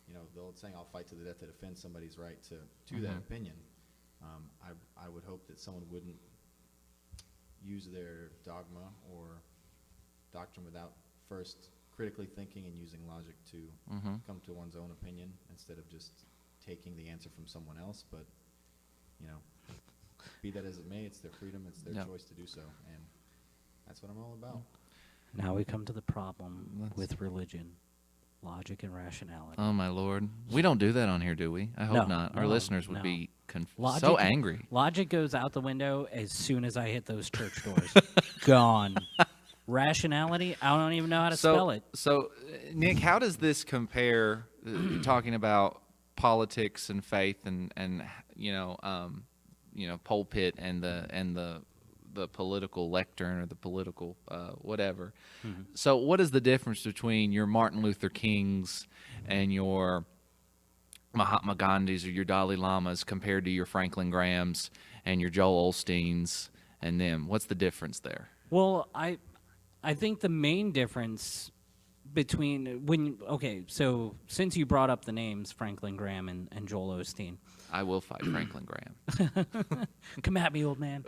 you know, the old saying, I'll fight to the death to defend somebody's right to that opinion. I would hope that someone wouldn't use their dogma or doctrine without first critically thinking and using logic to come to one's own opinion instead of just taking the answer from someone else. But, you know, be that as it may, it's their freedom, it's their choice to do so, and that's what I'm all about. Now we come to the problem with religion, logic and rationality. Oh, my Lord. We don't do that on here, do we? I hope No, not. Our no, listeners would no. be Logic- so angry. Logic goes out the window as soon as I hit those church doors. Gone. Rationality, I don't even know how to spell it. So, Nick, how does this compare, talking about politics and faith and pulpit and the the political lectern or the political whatever. So what is the difference between your Martin Luther Kings and your Mahatma Gandhis or your Dalai Lamas compared to your Franklin Grahams and your Joel Osteens and them? What's the difference there? Well, I think the main difference between so since you brought up the names Franklin Graham and Joel Osteen, I will fight Franklin Graham. come at me, old man.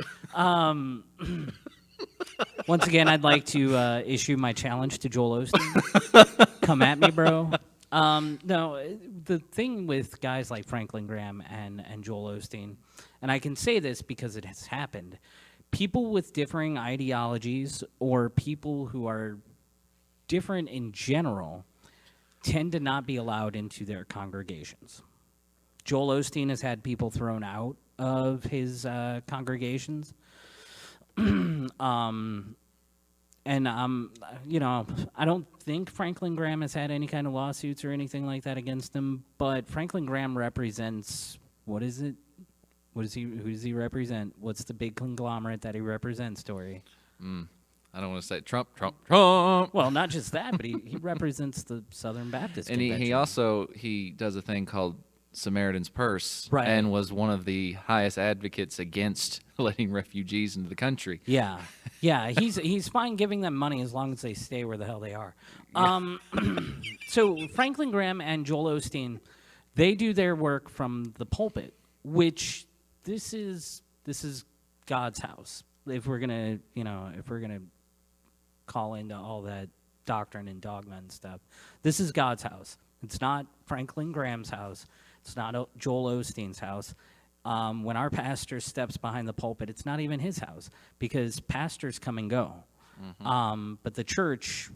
Once again, I'd like to issue my challenge to Joel Osteen. Come at me, bro. No, the thing with guys like Franklin Graham and Joel Osteen, and I can say this because it has happened, people with differing ideologies or people who are different in general tend to not be allowed into their congregations. Joel Osteen has had people thrown out of his congregations. I don't think Franklin Graham has had any kind of lawsuits or anything like that against him, but Franklin Graham represents, what is it? Who does he represent? What's the big conglomerate that he represents, Tory? I don't want to say Trump. Well, not just that, but he represents the Southern Baptist And Convention. he does a thing called Samaritan's Purse, Right. and was one of the highest advocates against letting refugees into the country. Yeah, he's fine giving them money as long as they stay where the hell they are. So Franklin Graham and Joel Osteen, they do their work from the pulpit, which this is God's house. If we're gonna call into all that doctrine and dogma and stuff, this is God's house. It's not Franklin Graham's house. It's not Joel Osteen's house. When our pastor steps behind the pulpit, it's not even his house because pastors come and go. But the church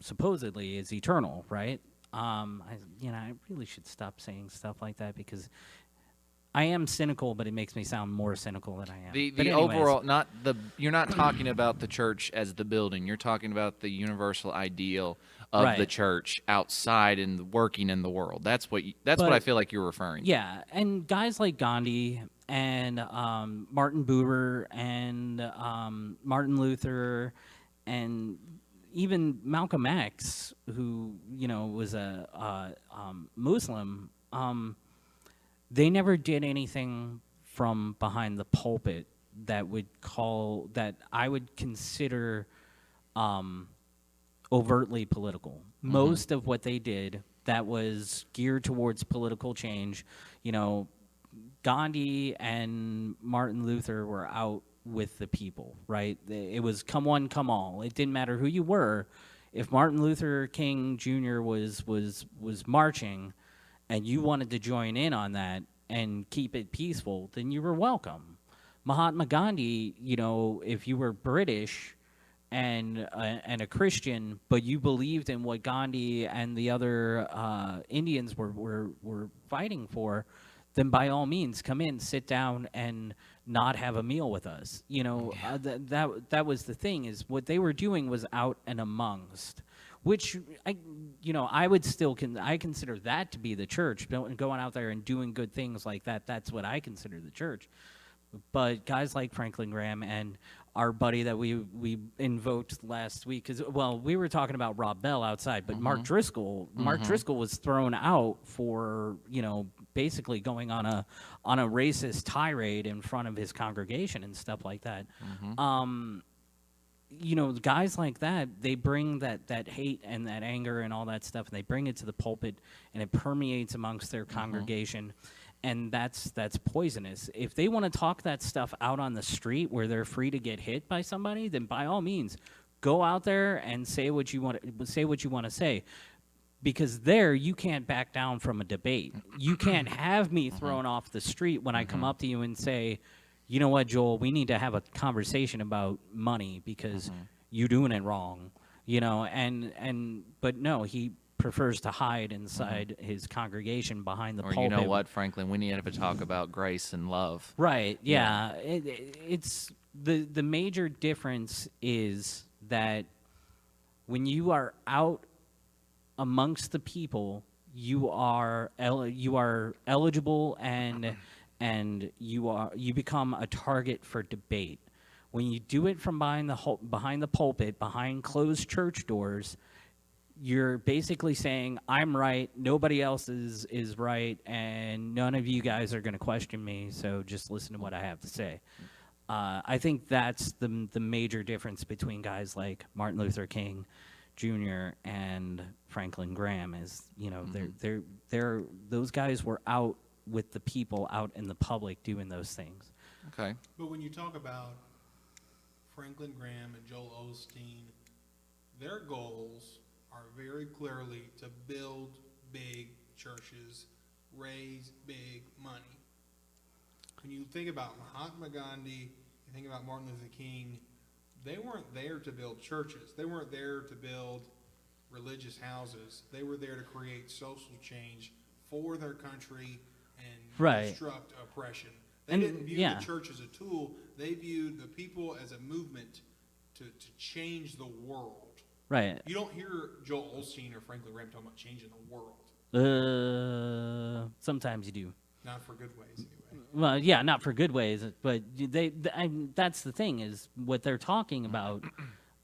supposedly is eternal, right? I really should stop saying stuff like that because I am cynical, but it makes me sound more cynical than I am. The But anyways, overall, you're not talking about the church as the building. You're talking about the universal ideal of the Right. church outside and working in the world. That's what I feel like you're referring to. Yeah, and guys like Gandhi and Martin Buber and Martin Luther and even Malcolm X, who was a Muslim, they never did anything from behind the pulpit that I would consider overtly political. Most of what they did that was geared towards political change, Gandhi and Martin Luther were out with the people, right? It was come one, come all. It didn't matter who you were. If Martin Luther King Jr. was marching and you wanted to join in on that and keep it peaceful, then you were welcome. Mahatma Gandhi, if you were British and a Christian, but you believed in what Gandhi and the other Indians were fighting for, then by all means come in, sit down, and not have a meal with us. That was the thing, is what they were doing was out and amongst, which I would still I consider that to be the church. Going out there and doing good things like that, that's what I consider the church. But guys like Franklin Graham and our buddy that we invoked last week, we were talking about Rob Bell outside, but Mark Driscoll was thrown out for basically going on a racist tirade in front of his congregation and stuff like that. Guys like that, they bring that hate and that anger and all that stuff, and they bring it to the pulpit, and it permeates amongst their congregation. And that's poisonous. If they want to talk that stuff out on the street where they're free to get hit by somebody, then by all means, go out there and say what you want to say. Because there, you can't back down from a debate. You can't have me thrown off the street when I come up to you and say, you know what, Joel, we need to have a conversation about money because you're doing it wrong. But no, he prefers to hide inside his congregation behind the pulpit. Or you know what, Franklin, we need to have a talk about grace and love. Right, yeah. It's the major difference is that when you are out amongst the people, you are eligible and you become a target for debate. When you do it from behind the pulpit, behind closed church doors, you're basically saying, I'm right, nobody else is right, and none of you guys are going to question me, so just listen to what I have to say. I think that's the major difference between guys like Martin Luther King Jr. and Franklin Graham is, they're those guys were out with the people, out in the public doing those things. Okay. But when you talk about Franklin Graham and Joel Osteen, their goals are very clearly to build big churches, raise big money. When you think about Mahatma Gandhi, you think about Martin Luther King, they weren't there to build churches. They weren't there to build religious houses. They were there to create social change for their country and disrupt oppression. They didn't view the church as a tool. They viewed the people as a movement to change the world. Right. You don't hear Joel Osteen or Franklin Graham talking about changing the world. Sometimes you do. Not for good ways, anyway. Well, yeah, not for good ways, but that's the thing, is what they're talking about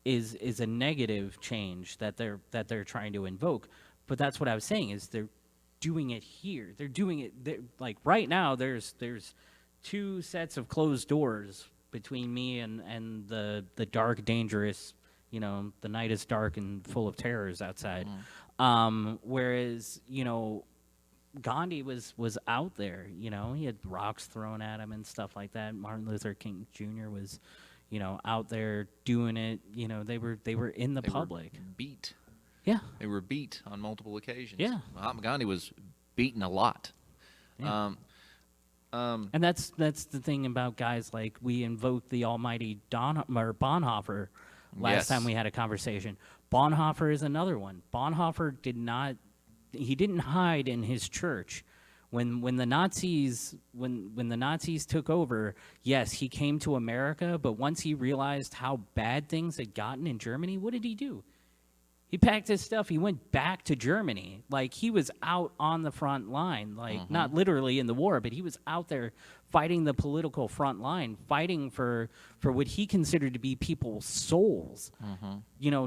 is a negative change that they're trying to invoke. But that's what I was saying, is they're doing it here. They're doing it like right now. There's two sets of closed doors between me and the dark, dangerous. The night is dark and full of terrors outside. Whereas Gandhi was out there. He had rocks thrown at him and stuff like that. Martin Luther King Jr. was, out there doing it. They were in the public. Beat. Yeah. They were beat on multiple occasions. Yeah. Mahatma Gandhi was beaten a lot. Yeah. And that's the thing about guys like, we invoke the almighty Bonhoeffer last time we had a conversation. Bonhoeffer is another one. Bonhoeffer didn't hide in his church. When the Nazis took over, yes, he came to America, but once he realized how bad things had gotten in Germany, what did he do? He packed his stuff. He went back to Germany. Like, he was out on the front line, like not literally in the war, but he was out there fighting the political front line, fighting for what he considered to be people's souls.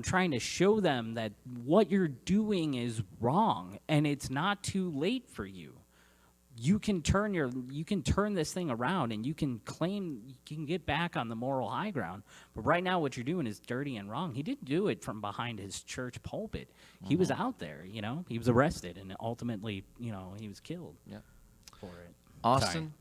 Trying to show them that what you're doing is wrong, and it's not too late for you. You can turn this thing around, and you can get back on the moral high ground. But right now, what you're doing is dirty and wrong. He didn't do it from behind his church pulpit. He was out there. He was arrested, and ultimately, he was killed. For it. Austin,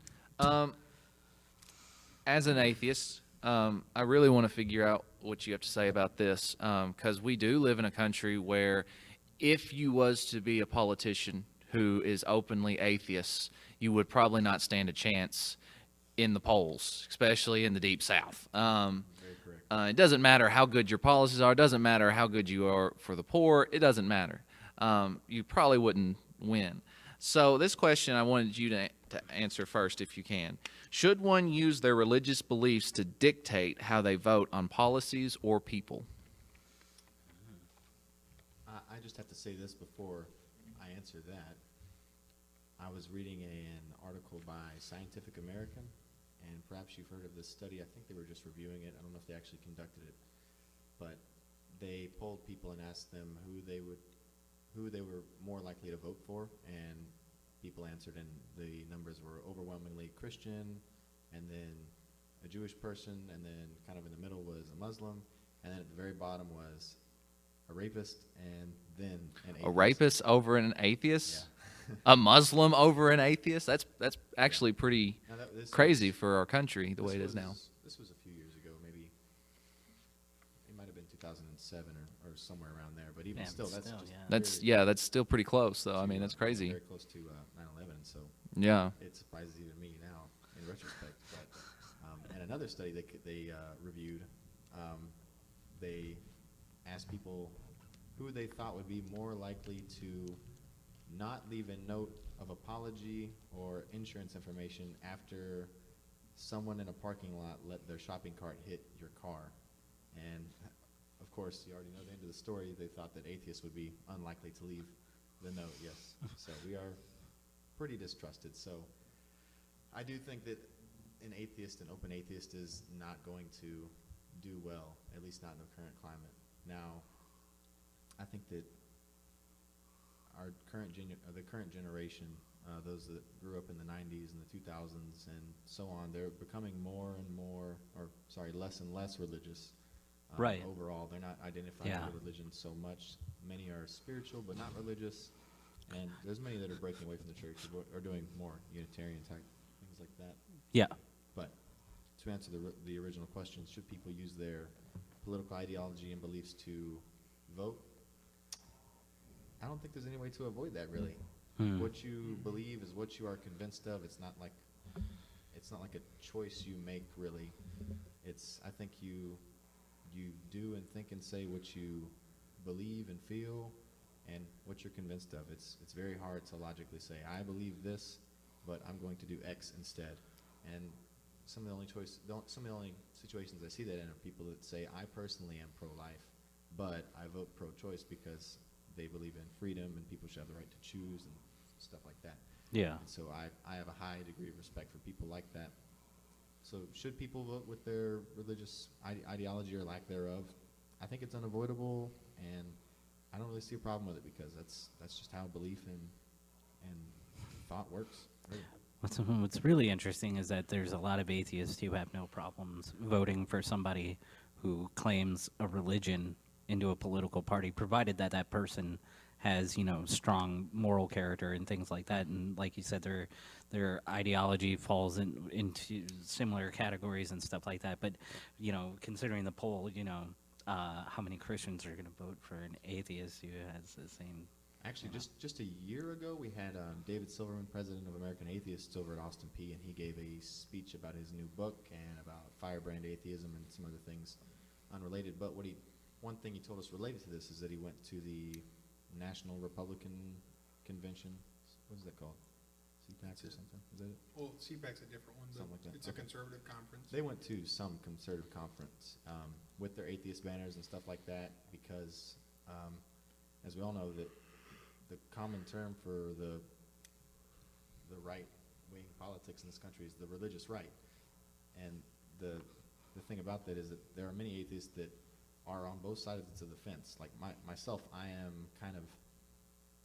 as an atheist, I really want to figure out what you have to say about this, because we do live in a country where, if you was to be a politician who is openly atheist, you would probably not stand a chance in the polls, especially in the Deep South. Very correct. It doesn't matter how good your policies are. It doesn't matter how good you are for the poor. It doesn't matter. You probably wouldn't win. So this question I wanted you to answer first, if you can. Should one use their religious beliefs to dictate how they vote on policies or people? I just have to say this before I answer that. I was reading an article by Scientific American, and perhaps you've heard of this study. I think they were just reviewing it. I don't know if they actually conducted it, but they polled people and asked them who they were more likely to vote for, and people answered, and the numbers were overwhelmingly Christian, and then a Jewish person, and then kind of in the middle was a Muslim, and then at the very bottom was a rapist, and then an atheist. A rapist over an atheist? Yeah. A Muslim over an atheist? That's actually pretty Now this crazy was- for our country, the way it is was- now. This was a few years ago, maybe. It might have been 2007 or somewhere around there, but even Yeah, still, but that's still, just yeah. That's still pretty close, though. I mean, that's crazy. Very close to 9/11, so Yeah. it surprises even me now in retrospect. But and another study they reviewed, they asked people who they thought would be more likely to not leave a note of apology or insurance information after someone in a parking lot let their shopping cart hit your car. And of course, you already know the end of the story. They thought that atheists would be unlikely to leave the note, yes. So we are pretty distrusted. So I do think that an atheist, an open atheist, is not going to do well, at least not in the current climate. Now, I think that the current generation, those that grew up in the 90s and the 2000s and so on, they're becoming more and more, less and less religious. Right. Overall, they're not identifying Yeah. with religion so much. Many are spiritual but not religious, and there's many that are breaking away from the church or doing more Unitarian type things like that. Yeah. But to answer the original question, should people use their political ideology and beliefs to vote? I don't think there's any way to avoid that, really. What you believe is what you are convinced of. It's not like a choice you make, really. I think you do and think and say what you believe and feel and what you're convinced of. It's very hard to logically say, I believe this, but I'm going to do X instead. And some of the only situations I see that in are people that say, I personally am pro-life, but I vote pro-choice because they believe in freedom and people should have the right to choose and stuff like that. Yeah. And so I have a high degree of respect for people like that. So should people vote with their religious ideology or lack thereof? I think it's unavoidable, and I don't really see a problem with it because that's just how belief and thought works. Really. What's really interesting is that there's a lot of atheists who have no problems voting for somebody who claims a religion into a political party, provided that that person has, strong moral character and things like that. And like you said, their ideology falls into similar categories and stuff like that. But, considering the poll, how many Christians are going to vote for an atheist who has the same? Actually, just a year ago, we had David Silverman, president of American Atheists, over at Austin Peay, and he gave a speech about his new book and about firebrand atheism and some other things unrelated. But one thing he told us related to this is that he went to the National Republican Convention. What is that called? CPAC or something? Is that it? Well, CPAC's a different one, but Something like that. it's a conservative conference. They went to some conservative conference with their atheist banners and stuff like that because, as we all know, that the common term for the right-wing politics in this country is the religious right. And the thing about that is that there are many atheists that are on both sides of the fence. Like myself, I am kind of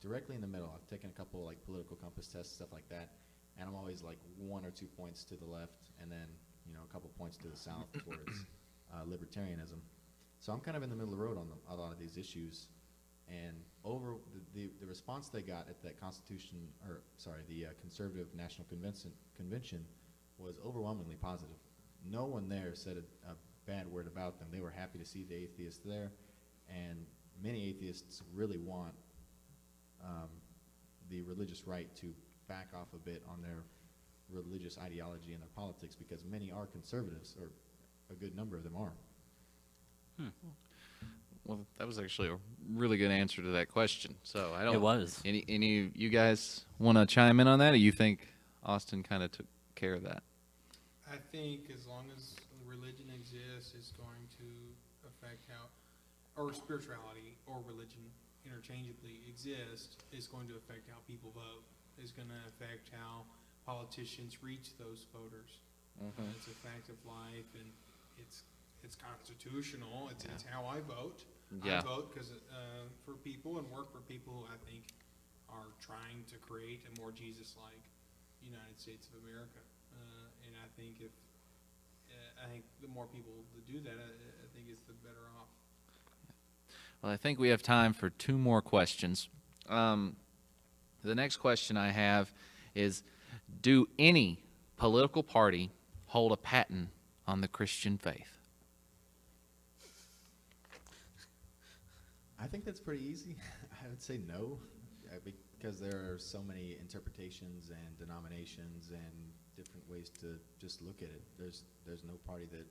directly in the middle. I've taken a couple like political compass tests, stuff like that, and I'm always like 1 or 2 points to the left, and then a couple points to the south towards libertarianism. So I'm kind of in the middle of the road on a lot of these issues. And over the response they got at that the Conservative National Convention was overwhelmingly positive. No one there said a bad word about them. They were happy to see the atheists there, and many atheists really want the religious right to back off a bit on their religious ideology and their politics because many are conservatives, or a good number of them are. Well, that was actually a really good answer to that question. So I don't. It was. Any of you guys want to chime in on that, or you think Austin kind of took care of that? I think as long as religion exists, it's going to affect how, or spirituality or religion interchangeably exist, is going to affect how people vote. It's going to affect how politicians reach those voters. It's a fact of life, and it's constitutional. It's how I vote. Yeah. I vote because for people and work for people who I think are trying to create a more Jesus-like United States of America. And I think the more people that do that, I think it's the better off. Well, I think we have time for 2 more questions. The next question I have is, do any political party hold a patent on the Christian faith? I think that's pretty easy. I would say no, because there are so many interpretations and denominations and different ways to just look at it. There's no party that,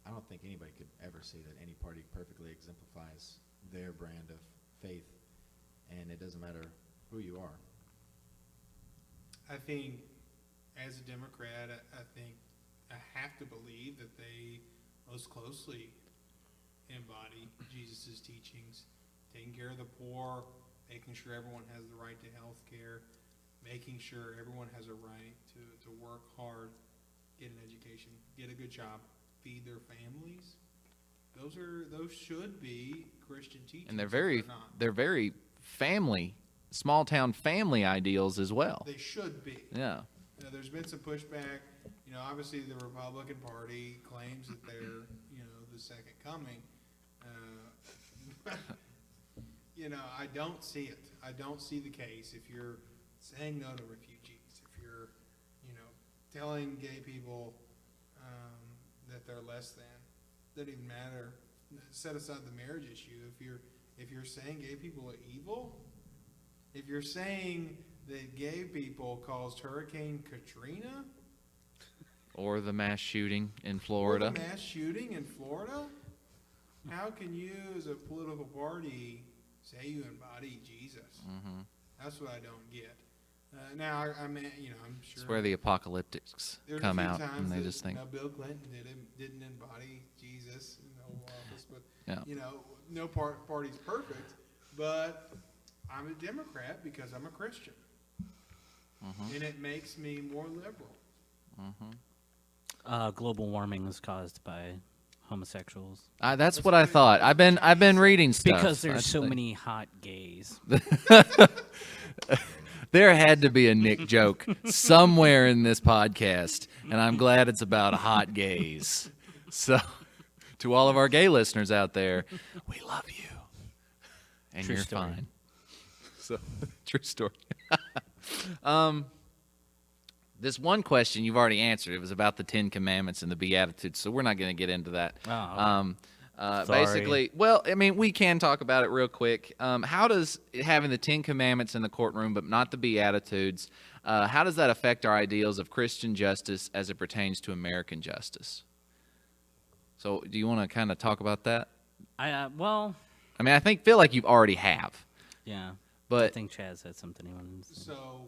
I don't think anybody could ever say that any party perfectly exemplifies their brand of faith, and it doesn't matter who you are. I think as a Democrat, I think I have to believe that they most closely embody Jesus' teachings, taking care of the poor, making sure everyone has the right to health care, making sure everyone has a right to work hard, get an education, get a good job, feed their families. Those should be Christian teachings. And not. they're very family, small town family ideals as well. They should be. Yeah. There's been some pushback. Obviously the Republican Party claims that they're, the second coming. I don't see it. I don't see the case. If you're saying no to refugees, if you're, telling gay people that they're less than, doesn't even matter. Set aside the marriage issue. If you're saying gay people are evil, if you're saying that gay people caused Hurricane Katrina, Or the mass shooting in Florida. or the mass shooting in Florida, how can you, as a political party, say you embody Jesus? Mm-hmm. That's what I don't get. Now, I mean, I'm sure It's where the apocalyptics there's come a few out, times and they that, just think, Bill Clinton didn't embody Jesus in the Oval Office, but yeah. No party's perfect. But I'm a Democrat because I'm a Christian, Mm-hmm. and it makes me more liberal. Mm-hmm. Global warming is caused by homosexuals That's what I thought. I've been reading stuff. because there's That's so the- many hot gays. There had to be a Nick joke somewhere in this podcast, and I'm glad it's about hot gays. So, to all of our gay listeners out there, we love you, and True you're story. fine. So, true story. This one question you've already answered. It was about the 10 Commandments and the Beatitudes, so we're not going to get into that. Oh, okay. Sorry. Basically, well, I mean, we can talk about it real quick. How does having the 10 Commandments in the courtroom, but not the Beatitudes, how does that affect our ideals of Christian justice as it pertains to American justice? So, do you want to kind of talk about that? Well, I mean, feel like you already have, yeah. I but think Chaz had something he wanted to say. So,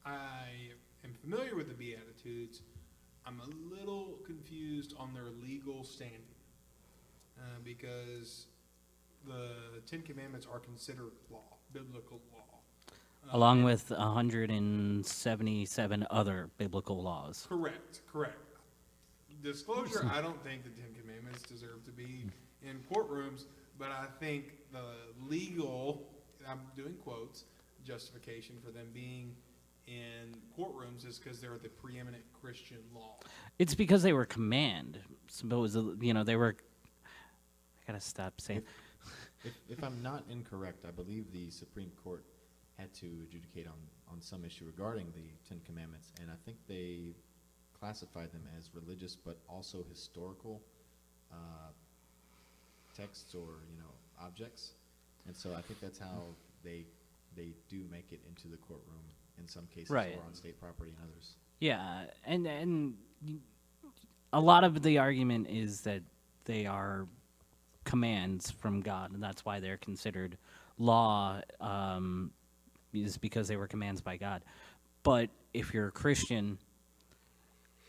I am familiar with the Beatitudes. I'm a little confused on their legal standing because the Ten Commandments are considered law, biblical law. Along and- with 177 other biblical laws. Correct. Disclosure, I don't think the Ten Commandments deserve to be in courtrooms, but I think the legal, I'm doing quotes, justification for them being in courtrooms is because they're the preeminent Christian law. It's because they were command. Suppose, they were. I gotta stop saying. If I'm not incorrect, I believe the Supreme Court had to adjudicate on some issue regarding the Ten Commandments, and I think they classified them as religious but also historical texts or objects, and so I think that's how they do make it into the courtroom in some cases, Right. or on state property and others. Yeah, and a lot of the argument is that they are commands from God, and that's why they're considered law, is because they were commands by God. But if you're a Christian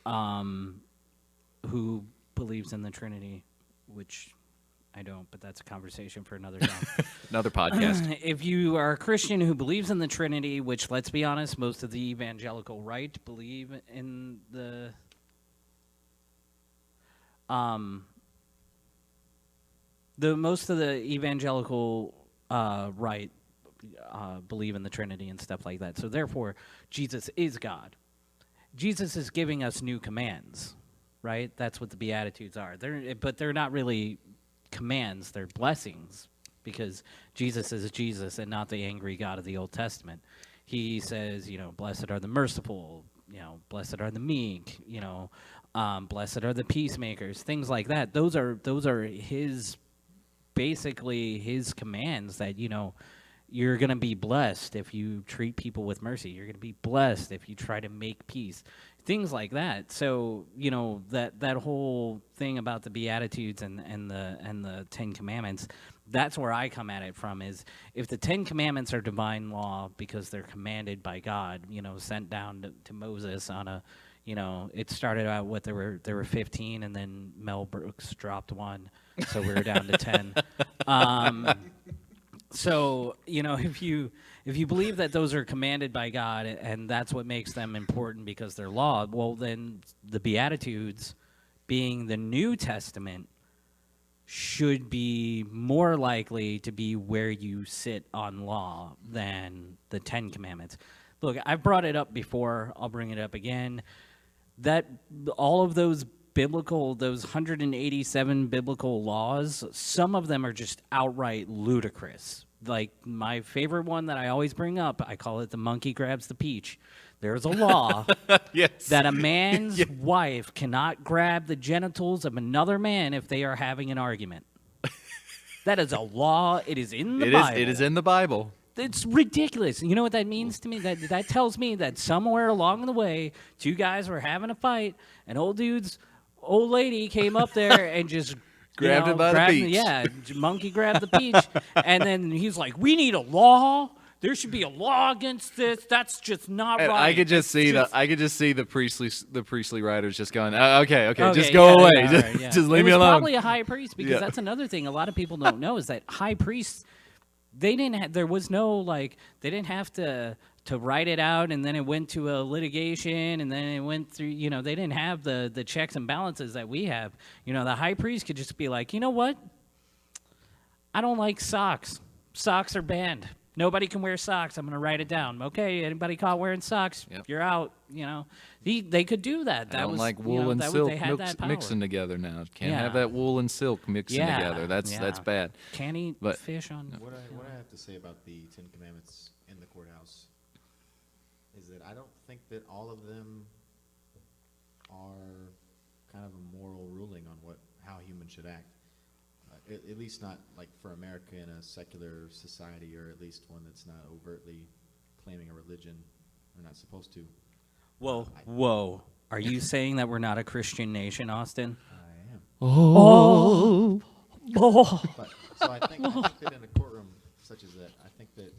who believes in the Trinity, which I don't, but that's a conversation for another time. another podcast. If you are a Christian who believes in the Trinity, which, let's be honest, most of the evangelical right believe in the most of the evangelical right believe in the Trinity and stuff like that. So therefore, Jesus is God. Jesus is giving us new commands, right? That's what the Beatitudes are. But they're not really commands, they're blessings, because Jesus is Jesus and not the angry God of the Old Testament. He says, blessed are the merciful, blessed are the meek, blessed are the peacemakers, things like that. Those are his, basically his commands that, you're going to be blessed if you treat people with mercy. You're going to be blessed if you try to make peace. Things like that. So, that whole thing about the Beatitudes and the Ten Commandments, that's where I come at it from, is if the Ten Commandments are divine law because they're commanded by God, sent down to Moses on a, it started out there were 15, and then Mel Brooks dropped one, so we were down to 10. So, if you believe that those are commanded by God and that's what makes them important because they're law, well, then the Beatitudes, being the New Testament, should be more likely to be where you sit on law than the Ten Commandments. Look, I've brought it up before. I'll bring it up again. That all of those 187 biblical laws, some of them are just outright ludicrous. Like my favorite one that I always bring up, I call it the monkey grabs the peach. There's a law Yes. that a man's wife cannot grab the genitals of another man if they are having an argument. That is a law. It is in the Bible. It is in the Bible. It's ridiculous. You know what that means to me? That tells me that somewhere along the way, two guys were having a fight, and old lady came up there and just Grabbed him by the peach. Yeah, monkey grabbed the peach, and then he's like, "We need a law. There should be a law against this. That's just not And right." I could just see the priestly writers just going, okay, just yeah, go away, yeah, just, all right, yeah. just leave It me was alone. Probably a high priest because Yeah. that's another thing a lot of people don't know is that high priests, they didn't. There was no they didn't have to write it out and then it went to a litigation and then it went through. They didn't have the checks and balances that we have. The high priest could just be like, you know what? I don't like socks. Socks are banned. Nobody can wear socks. I'm going to write it down. Okay, anybody caught wearing socks, Yep. you're out. They could do that. I don't was like wool and that was- silk they had that power. mixing together now. Can't Yeah. have that wool and silk mixing Yeah, together. That's yeah. bad. Can't eat But- fish on. What I have to say about the Ten Commandments in the courthouse is that I don't think that all of them are kind of a moral ruling on how humans should act. At least not like for America in a secular society, or at least one that's not overtly claiming a religion. We're not supposed to. Whoa. Are you saying that we're not a Christian nation, Austin? I am. Oh. But, so I think that in a courtroom such as that, I think that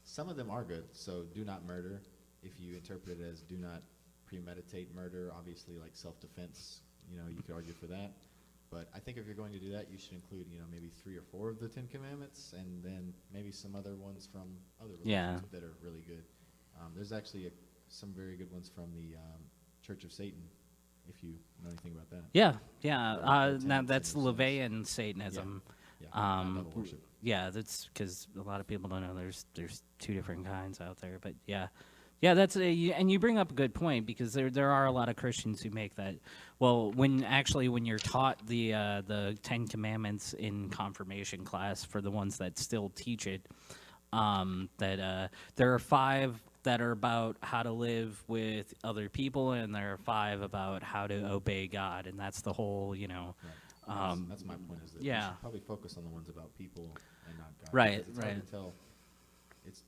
some of them are good. So do not murder. If you interpret it as do not premeditate murder, obviously like self-defense, you could argue for that. But I think if you're going to do that, you should include, maybe 3 or 4 of the Ten Commandments, and then maybe some other ones from other religions that are really good. There's actually some very good ones from the Church of Satan, if you know anything about that. Yeah. The Now tenets that's and the Levian Satanism. Yeah, devil worship. Yeah, that's because a lot of people don't know there's 2 different kinds out there. But yeah, that's and you bring up a good point because there are a lot of Christians who make that. Well, when you're taught the 10 Commandments in confirmation class for the ones that still teach it, that there are 5 that are about how to live with other people, and there are 5 about how to obey God, and that's the whole Right. That's my point. Is that we should probably focus on the ones about people and not God. Right, Because it's hard to tell.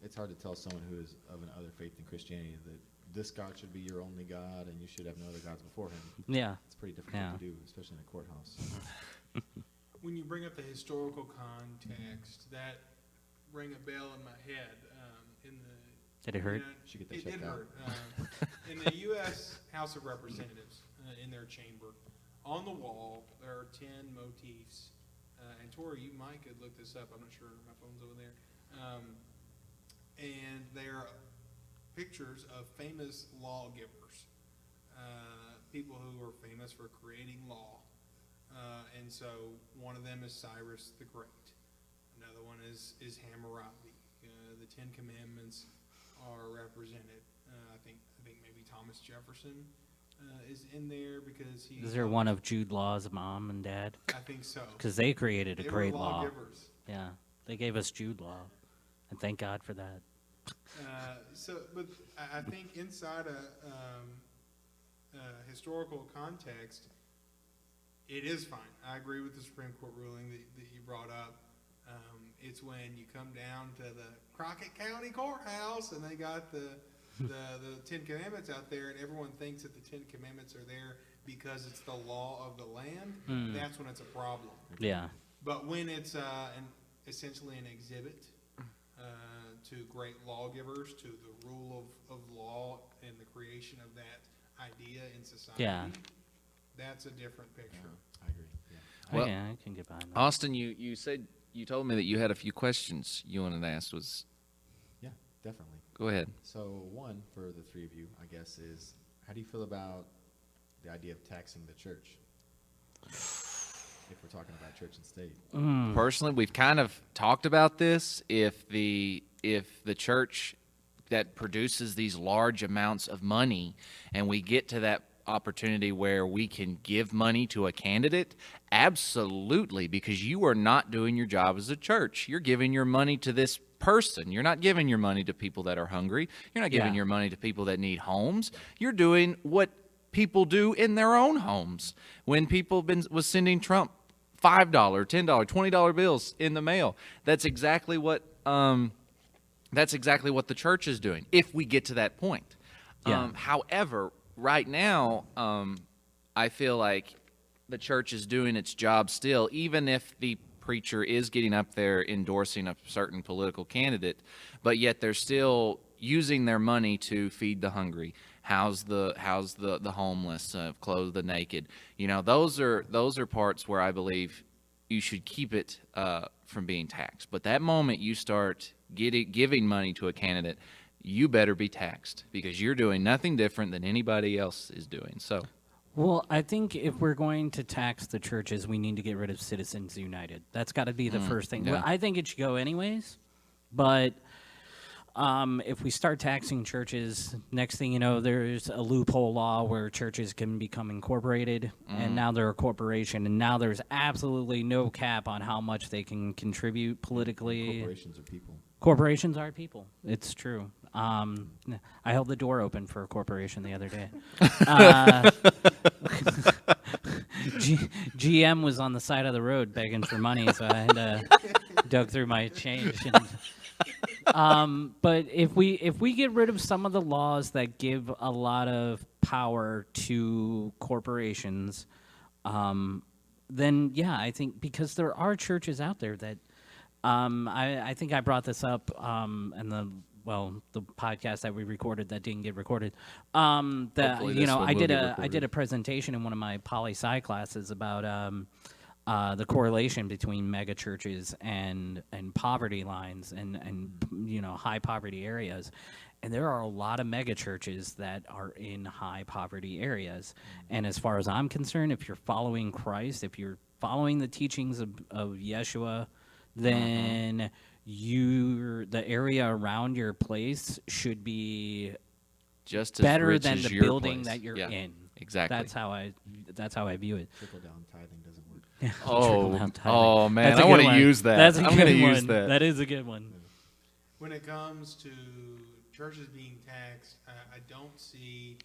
It's hard to tell someone who is of another faith than Christianity that this God should be your only God and you should have no other gods before Him. Yeah. It's pretty difficult to do, especially in a courthouse. When you bring up the historical context, that rang a bell in my head. Did it hurt? Should get that It checked did out. hurt. In the U.S. House of Representatives, in their chamber, on the wall, there are 10 motifs. And Tory, you might could look this up. I'm not sure. My phone's over there. And they're pictures of famous lawgivers, people who are famous for creating law. And so one of them is Cyrus the Great. Another one is Hammurabi. The 10 Commandments are represented. I think maybe Thomas Jefferson is in there because he. Is there one of Jude Law's mom and dad? I think so. Because they created a They great were law. lawgivers. Yeah, they gave us Jude Law, and thank God for that. But I think inside a historical context, it is fine. I agree with the Supreme Court ruling that you brought up. It's when you come down to the Crockett County Courthouse and they got the 10 Commandments out there, and everyone thinks that the 10 Commandments are there because it's the law of the land. That's when it's a problem. Yeah. But when it's essentially an exhibit to great lawgivers, to the rule of law and the creation of that idea in society, that's a different picture. I agree. Yeah. Well, yeah, I can get behind that. Austin, you said you told me that you had a few questions you wanted to ask. Yeah, definitely. Go ahead. So one for the three of you, I guess, is how do you feel about the idea of taxing the church? If we're talking about church and state. Personally, we've kind of talked about this. If the church that produces these large amounts of money, and we get to that opportunity where we can give money to a candidate, absolutely, because you are not doing your job as a church. You're giving your money to this person. You're not giving your money to people that are hungry. You're not giving Yeah. your money to people that need homes. You're doing what people do in their own homes. When people was sending Trump $5, $10, $20 bills in the mail, that's exactly what the church is doing. If we get to that point, Yeah. however, right now, I feel like the church is doing its job still, even if the preacher is getting up there endorsing a certain political candidate, but yet they're still using their money to feed the hungry, house the homeless, clothe the naked. You know, those are parts where I believe you should keep it from being taxed. But that moment you start giving money to a candidate, you better be taxed, because you're doing nothing different than anybody else is doing. So, Well, I think if we're going to tax the churches, we need to get rid of Citizens United. That's got to be the first thing. yeah. Well, I think it should go anyways, but if we start taxing churches, next thing you know, there's a loophole law where churches can become incorporated, and now they're a corporation, and now there's absolutely no cap on how much they can contribute politically. Corporations are people. Corporations are people. It's true. I held the door open for a corporation the other day. GM was on the side of the road begging for money, so I had to dug through my change. But if we get rid of some of the laws that give a lot of power to corporations, then yeah, I think, because there are churches out there that I think I brought this up in the podcast that we recorded that didn't get recorded. That Hopefully this one I will did get I recorded. did a presentation in one of my poli-sci classes about the correlation between mega churches and poverty lines and high poverty areas. And there are a lot of mega churches that are in high poverty areas. And as far as I'm concerned, if you're following Christ, if you're following the teachings of Yeshua, then the area around your place should be just as better rich than as the your building place. that you're Yeah, in. exactly. That's how I view it. Trickle down tithing doesn't work. Trickle-down tithing. Oh man, That's a I want good to one. use that. That's a I'm good going to one. use that. That is a good one. When it comes to churches being taxed, I don't see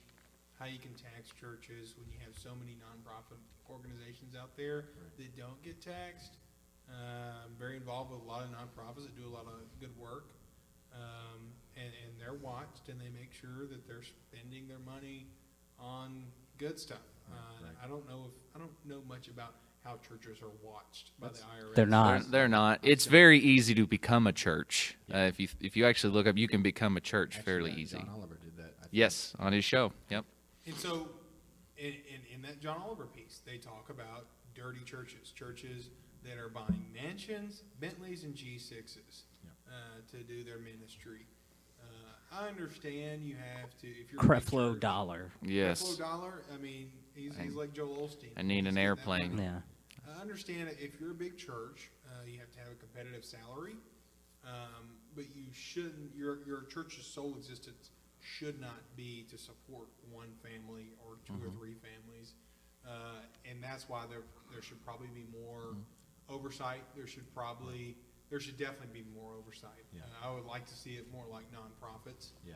how you can tax churches when you have so many nonprofit organizations out there that don't get taxed. I'm very involved with a lot of nonprofits that do a lot of good work, and they're watched, and they make sure that they're spending their money on good stuff. Right. I don't know much about how churches are watched by the IRS. They're not. They're not. It's very easy to become a church. If you actually look up, you can become a church fairly easy. John Oliver did that. I think. Yes, on his show. Yep. And so, in that John Oliver piece, they talk about dirty churches that are buying mansions, Bentleys, and G6s to do their ministry. I understand you have to, if you're a big Creflo church- Dollar. Yes. Creflo Dollar, I mean, he's like Joel Osteen. I need He's an getting that airplane. money. Yeah. I understand that if you're a big church, you have to have a competitive salary, but you shouldn't. Your church's sole existence should not be to support one family or two or three families, and that's why there should probably be more oversight. There should definitely be more oversight. Yeah. I would like to see it more like nonprofits, Yeah.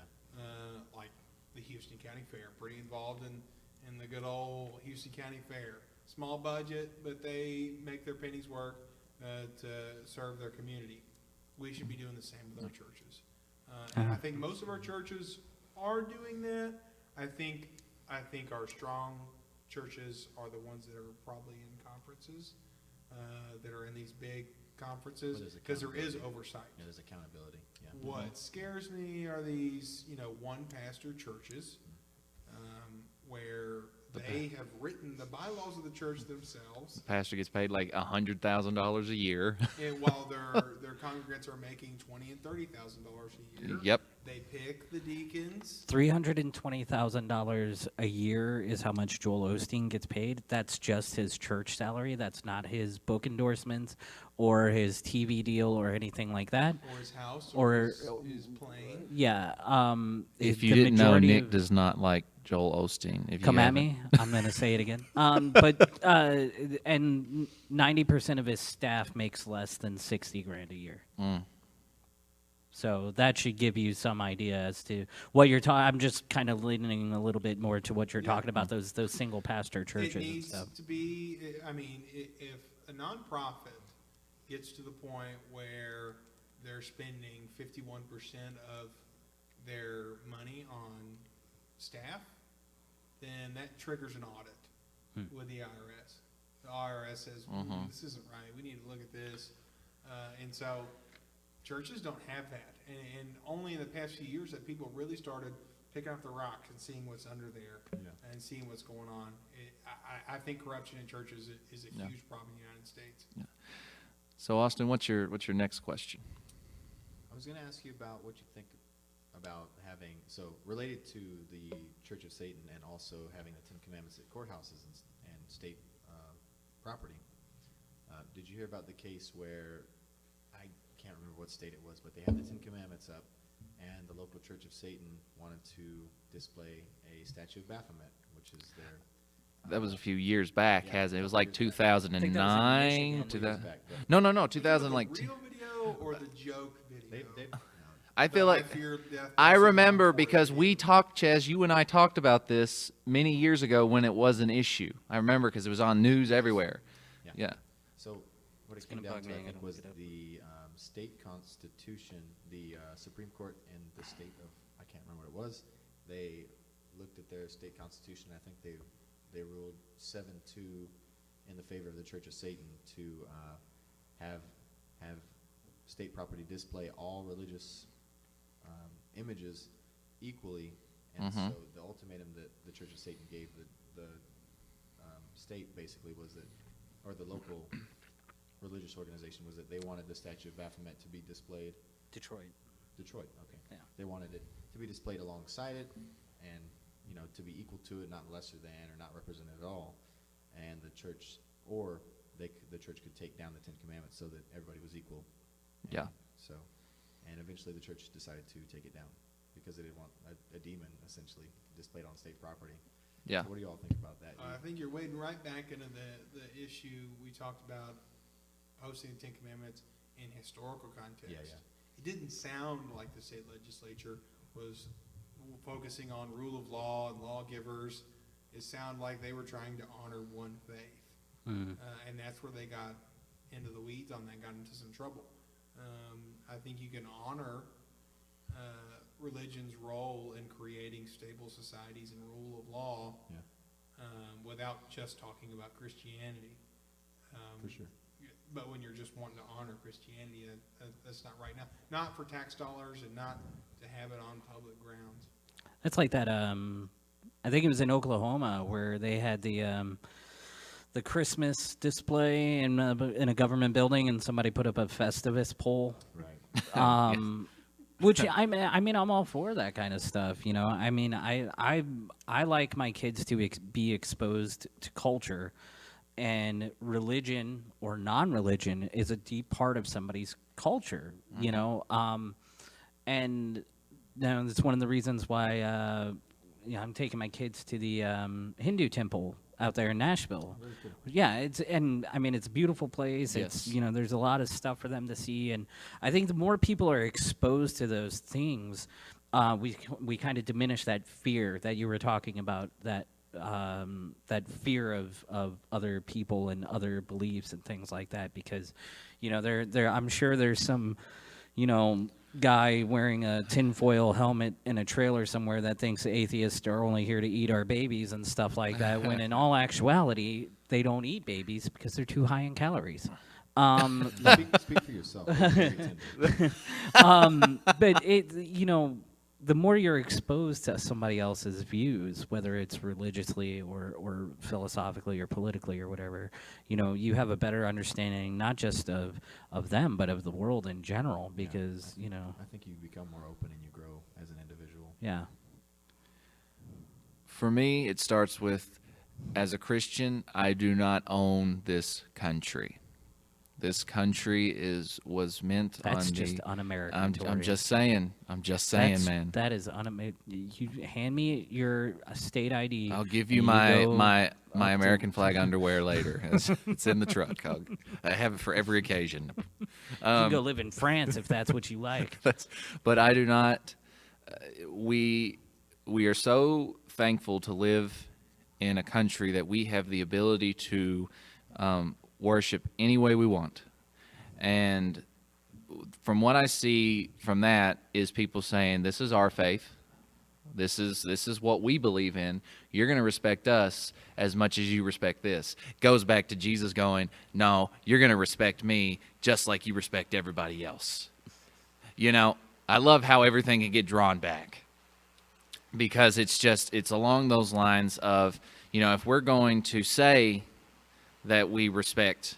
like the Houston County Fair. Pretty involved in the good old Houston County Fair. Small budget, but they make their pennies work to serve their community. We should be doing the same with our churches. And I think most of our churches are doing that. I think our strong churches are the ones that are probably in conferences, that are in these big conferences, Well, there's because there is accountability. oversight. Yeah, there's accountability. Yeah. What scares me are these, one pastor churches, where They have written the bylaws of the church themselves, pastor gets paid like $100,000 a year. and while their congregants are making $20,000 and $30,000 a year, Yep. they pick the deacons. $320,000 a year is how much Joel Osteen gets paid. That's just his church salary. That's not his book endorsements or his TV deal or anything like that. Or his house, Or- or his plane. Yeah. If the you didn't know, majority Nick of- does not like Joel Osteen. If you Come at haven't- me. I'm going to say it again. And 90% of his staff makes less than 60 grand a year. So that should give you some idea as to what you're talking. I'm just kind of leaning a little bit more to what you're talking about, those single pastor churches It and needs stuff. to be, I mean, if a nonprofit gets to the point where they're spending 51% of their money on staff, then that triggers an audit with the IRS. The IRS says, this isn't right, we need to look at this. And so churches don't have that. And only in the past few years that people really started picking up the rocks and seeing what's under there and seeing what's going on. I think corruption in churches is a huge problem in the United States. So Austin, what's your next question? I was going to ask you about what you think about having, so related to the Church of Satan and also having the Ten Commandments at courthouses and state property. Did you hear about the case where, I can't remember what state it was, but they had the Ten Commandments up and the local Church of Satan wanted to display a statue of Baphomet, which is their... That was a few years back, Yeah, hasn't it? It was a like couple years back. 2009. Couple years back, but No, The 2000 like. real video or the joke video? I feel The like fear death I person remember before because the we video. talked, Chaz. You and I talked about this many years ago when it was an issue. I remember because it was on news everywhere. Yeah. Yeah. So what it gonna came down bug to, me, I I'm think, gonna was look it up. the state constitution, the Supreme Court in the state of, I can't remember what it was, they looked at their state constitution. I think they ruled 7-2 in the favor of the Church of Satan to have state property display all religious images equally. And so the ultimatum that the Church of Satan gave the state basically was that, or the local religious organization, was that they wanted the statue of Baphomet to be displayed. Detroit. Detroit, okay. Yeah. They wanted it to be displayed alongside it and, to be equal to it, not lesser than or not represented at all. And the church, or the church could take down the Ten Commandments so that everybody was equal. Yeah. And eventually the church decided to take it down because they didn't want a demon essentially displayed on state property. Yeah. So what do you all think about that? I think you're wading right back into the issue we talked about, posting the Ten Commandments in historical context. Yeah. It didn't sound like the state legislature was focusing on rule of law and lawgivers. It sounded like they were trying to honor one faith. And that's where they got into the weeds on that, got into some trouble. I think you can honor religion's role in creating stable societies and rule of law without just talking about Christianity. For sure. But when you're just wanting to honor Christianity, that's not right now. Not for tax dollars and not to have it on public grounds. That's like that. I think it was in Oklahoma where they had the Christmas display in a government building, and somebody put up a Festivus pole. Right. Which I mean, I'm all for that kind of stuff. I mean, I like my kids to be exposed to culture, and religion or non-religion is a deep part of somebody's culture. And that's one of the reasons why I'm taking my kids to the Hindu temple out there in Nashville. Yeah, it's a beautiful place. Yes. It's there's a lot of stuff for them to see, and I think the more people are exposed to those things, we kind of diminish that fear that you were talking about, that fear of other people and other beliefs and things like that, because I'm sure there's some guy wearing a tinfoil helmet in a trailer somewhere that thinks atheists are only here to eat our babies and stuff like that, when in all actuality, they don't eat babies because they're too high in calories. Speak for yourself. But the more you're exposed to somebody else's views, whether it's religiously or philosophically or politically or whatever, you have a better understanding not just of them but of the world in general. Because I think you become more open and you grow as an individual. yeah. For me, it starts with, as a Christian, I do not own this country. This country was meant That's on just me. un-American. I'm Tory. just saying. I'm just saying, man. That is un-American. You hand me your state ID. I'll give you and my go my up my to- American flag underwear later. It's in the truck. I have it for every occasion. You can go live in France if that's what you like. But I do not. We are so thankful to live in a country that we have the ability to worship any way we want. And from what I see from that is people saying, this is our faith. This is what we believe in. You're going to respect us as much as you respect this. Goes back to Jesus going, no, you're going to respect me just like you respect everybody else. I love how everything can get drawn back, because it's along those lines of, if we're going to say that we respect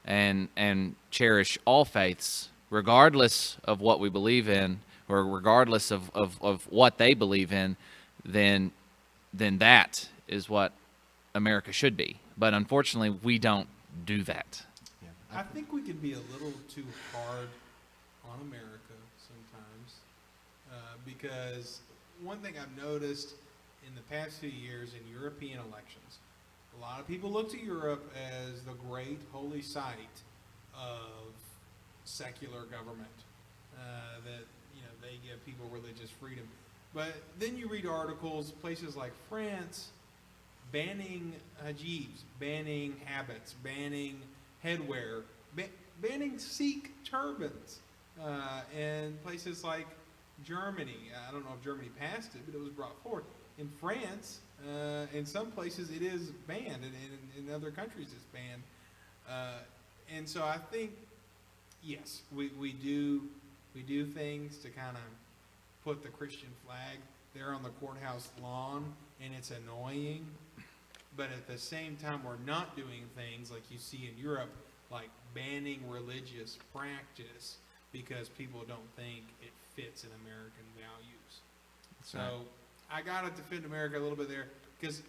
and cherish all faiths, regardless of what we believe in, or regardless of what they believe in, then that is what America should be. But unfortunately, we don't do that. Yeah. I think we can be a little too hard on America sometimes, because one thing I've noticed in the past few years in European elections, a lot of people look to Europe as the great holy site of secular government, that they give people religious freedom. But then you read articles, places like France banning hijabs, banning habits, banning headwear, banning Sikh turbans, and places like Germany. I don't know if Germany passed it, but it was brought forward. In France, in some places it is banned, and in other countries it's banned. And so I think, yes, we do things to kind of put the Christian flag there on the courthouse lawn, and it's annoying. But at the same time, we're not doing things like you see in Europe, like banning religious practice because people don't think it fits in American values. So I got to defend America a little bit there, because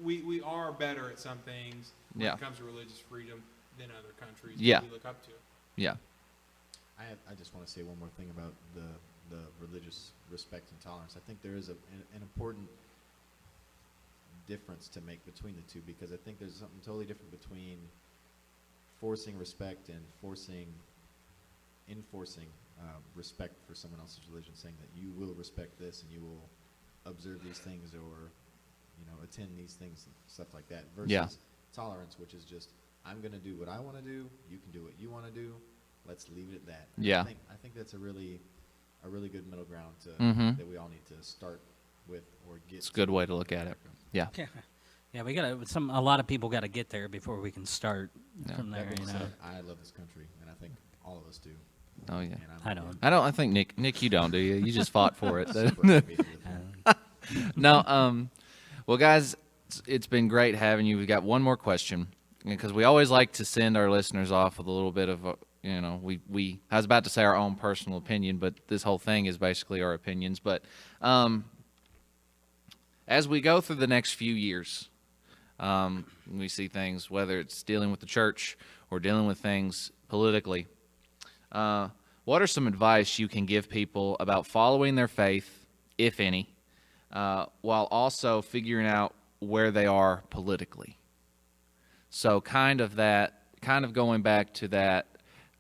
we are better at some things when it comes to religious freedom than other countries that we look up to. Yeah. I just want to say one more thing about the religious respect and tolerance. I think there is an important difference to make between the two, because I think there's something totally different between forcing respect and enforcing respect for someone else's religion, saying that you will respect this and you will observe these things, or attend these things and stuff like that, versus tolerance, which is just, I'm going to do what I want to do, you can do what you want to do, let's leave it at that. Yeah. I think that's a really good middle ground that we all need to start with, or get. It's a good way to look at it. Yeah. Yeah, we got a lot of people got to get there before we can start from there. That being said, I love this country, and I think all of us do. Oh yeah. And I don't. I think Nick, you don't, do you? You just fought for it. super happy with that. No, well, guys, it's been great having you. We got one more question, because we always like to send our listeners off with a little bit of, I was about to say our own personal opinion, but this whole thing is basically our opinions. But as we go through the next few years, we see things, whether it's dealing with the church or dealing with things politically. What are some advice you can give people about following their faith, if any, while also figuring out where they are politically? So kind of going back to that,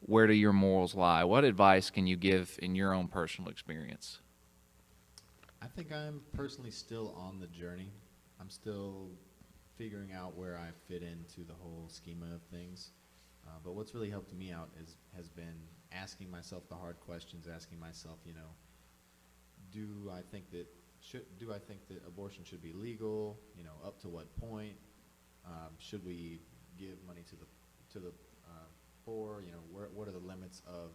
where do your morals lie? What advice can you give in your own personal experience? I think I'm personally still on the journey. I'm still figuring out where I fit into the whole schema of things. But what's really helped me out has been asking myself the hard questions, asking myself, do I think that abortion should be legal? Up to what point? Should we give money to the poor? What are the limits of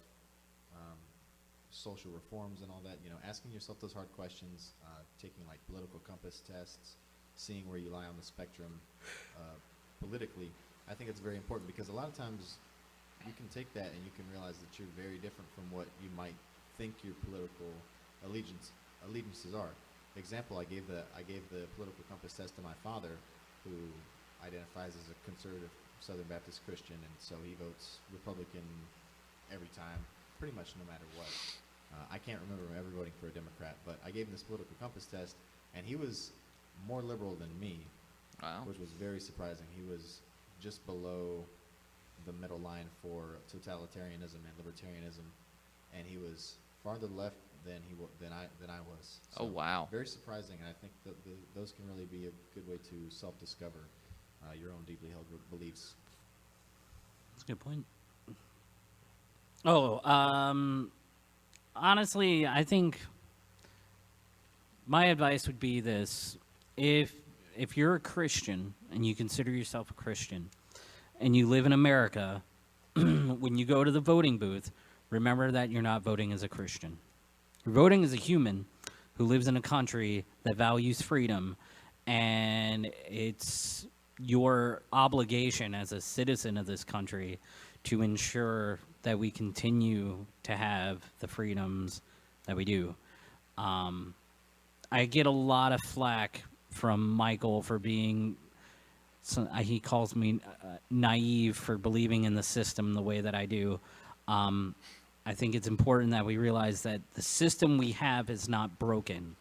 social reforms and all that, asking yourself those hard questions, taking like political compass tests, seeing where you lie on the spectrum politically, I think it's very important because a lot of times you can take that and you can realize that you're very different from what you might think your political allegiances are. Example, I gave the political compass test to my father, who identifies as a conservative Southern Baptist Christian, and so he votes Republican every time, pretty much no matter what. I can't remember him ever voting for a Democrat, but I gave him this political compass test, and he was more liberal than me, Wow. which was very surprising. He was just below the middle line for totalitarianism and libertarianism, and he was farther left than I was. Oh, wow. Very surprising, and I think that those can really be a good way to self-discover your own deeply held beliefs. That's a good point. Oh, honestly, I think my advice would be this: if you're a Christian and you consider yourself a Christian, and you live in America, when you go to the voting booth, remember that you're not voting as a Christian. You're voting as a human who lives in a country that values freedom, and it's your obligation as a citizen of this country to ensure that we continue to have the freedoms that we do. I get a lot of flack from Michael for being, he calls me naive for believing in the system the way that I do. I think it's important that we realize that the system we have is not broken.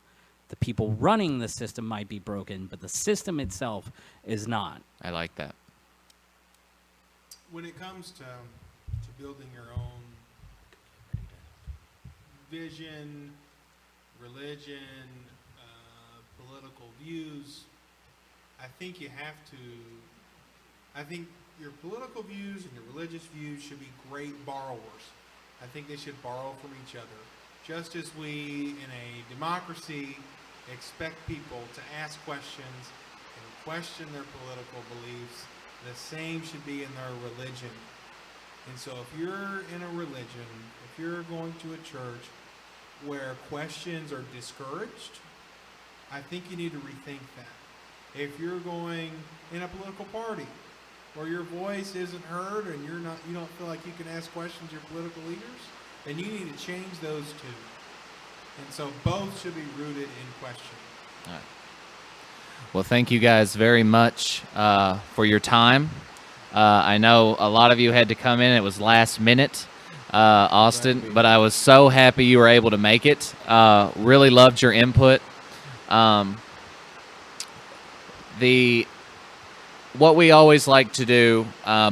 The people running the system might be broken, but the system itself is not. I like that. When it comes to building your own vision, religion, political views, I think your political views and your religious views should be great borrowers. I think they should borrow from each other. Just as we, in a democracy, expect people to ask questions and question their political beliefs, the same should be in their religion. And so if you're in a religion, if you're going to a church where questions are discouraged, I think you need to rethink that. If you're going in a political party where your voice isn't heard and you don't feel like you can ask questions to your political leaders, then you need to change those two. And so both should be rooted in question. All right. Well, thank you guys very much for your time. I know a lot of you had to come in. It was last minute, Austin, but I was so happy you were able to make it. Really loved your input. What we always like to do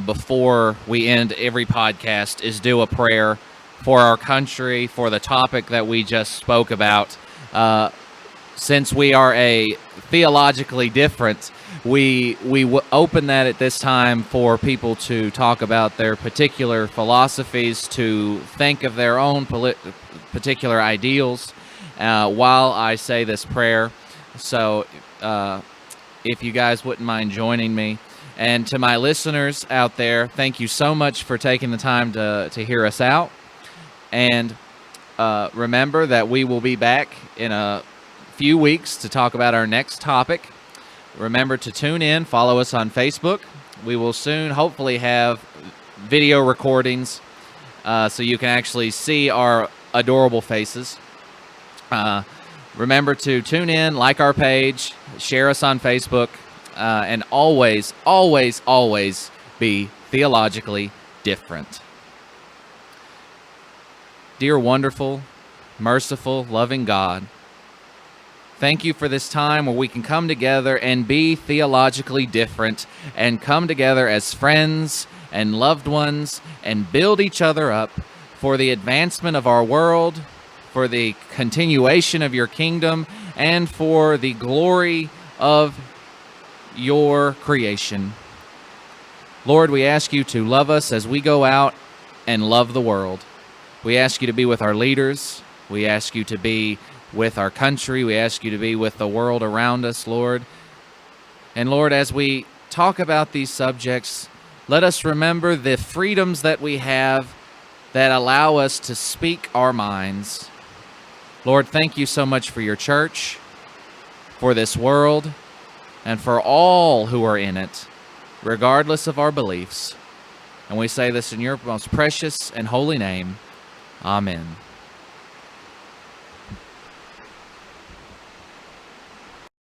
before we end every podcast is do a prayer for our country, for the topic that we just spoke about. Since we are a theologically different, we open that at this time for people to talk about their particular philosophies, to think of their own particular ideals while I say this prayer. So if you guys wouldn't mind joining me. And to my listeners out there, thank you so much for taking the time to hear us out. And remember that we will be back in a few weeks to talk about our next topic. Remember to tune in, follow us on Facebook. We will soon hopefully have video recordings so you can actually see our adorable faces. Remember to tune in, like our page, share us on Facebook, and always, always, always be theologically different. Dear wonderful, merciful, loving God, thank you for this time where we can come together and be theologically different and come together as friends and loved ones and build each other up for the advancement of our world, for the continuation of your kingdom, and for the glory of your creation. Lord, we ask you to love us as we go out and love the world. We ask you to be with our leaders. We ask you to be with our country. We ask you to be with the world around us, Lord. And Lord, as we talk about these subjects, let us remember the freedoms that we have that allow us to speak our minds. Lord, thank you so much for your church, for this world, and for all who are in it, regardless of our beliefs. And we say this in your most precious and holy name. Amen.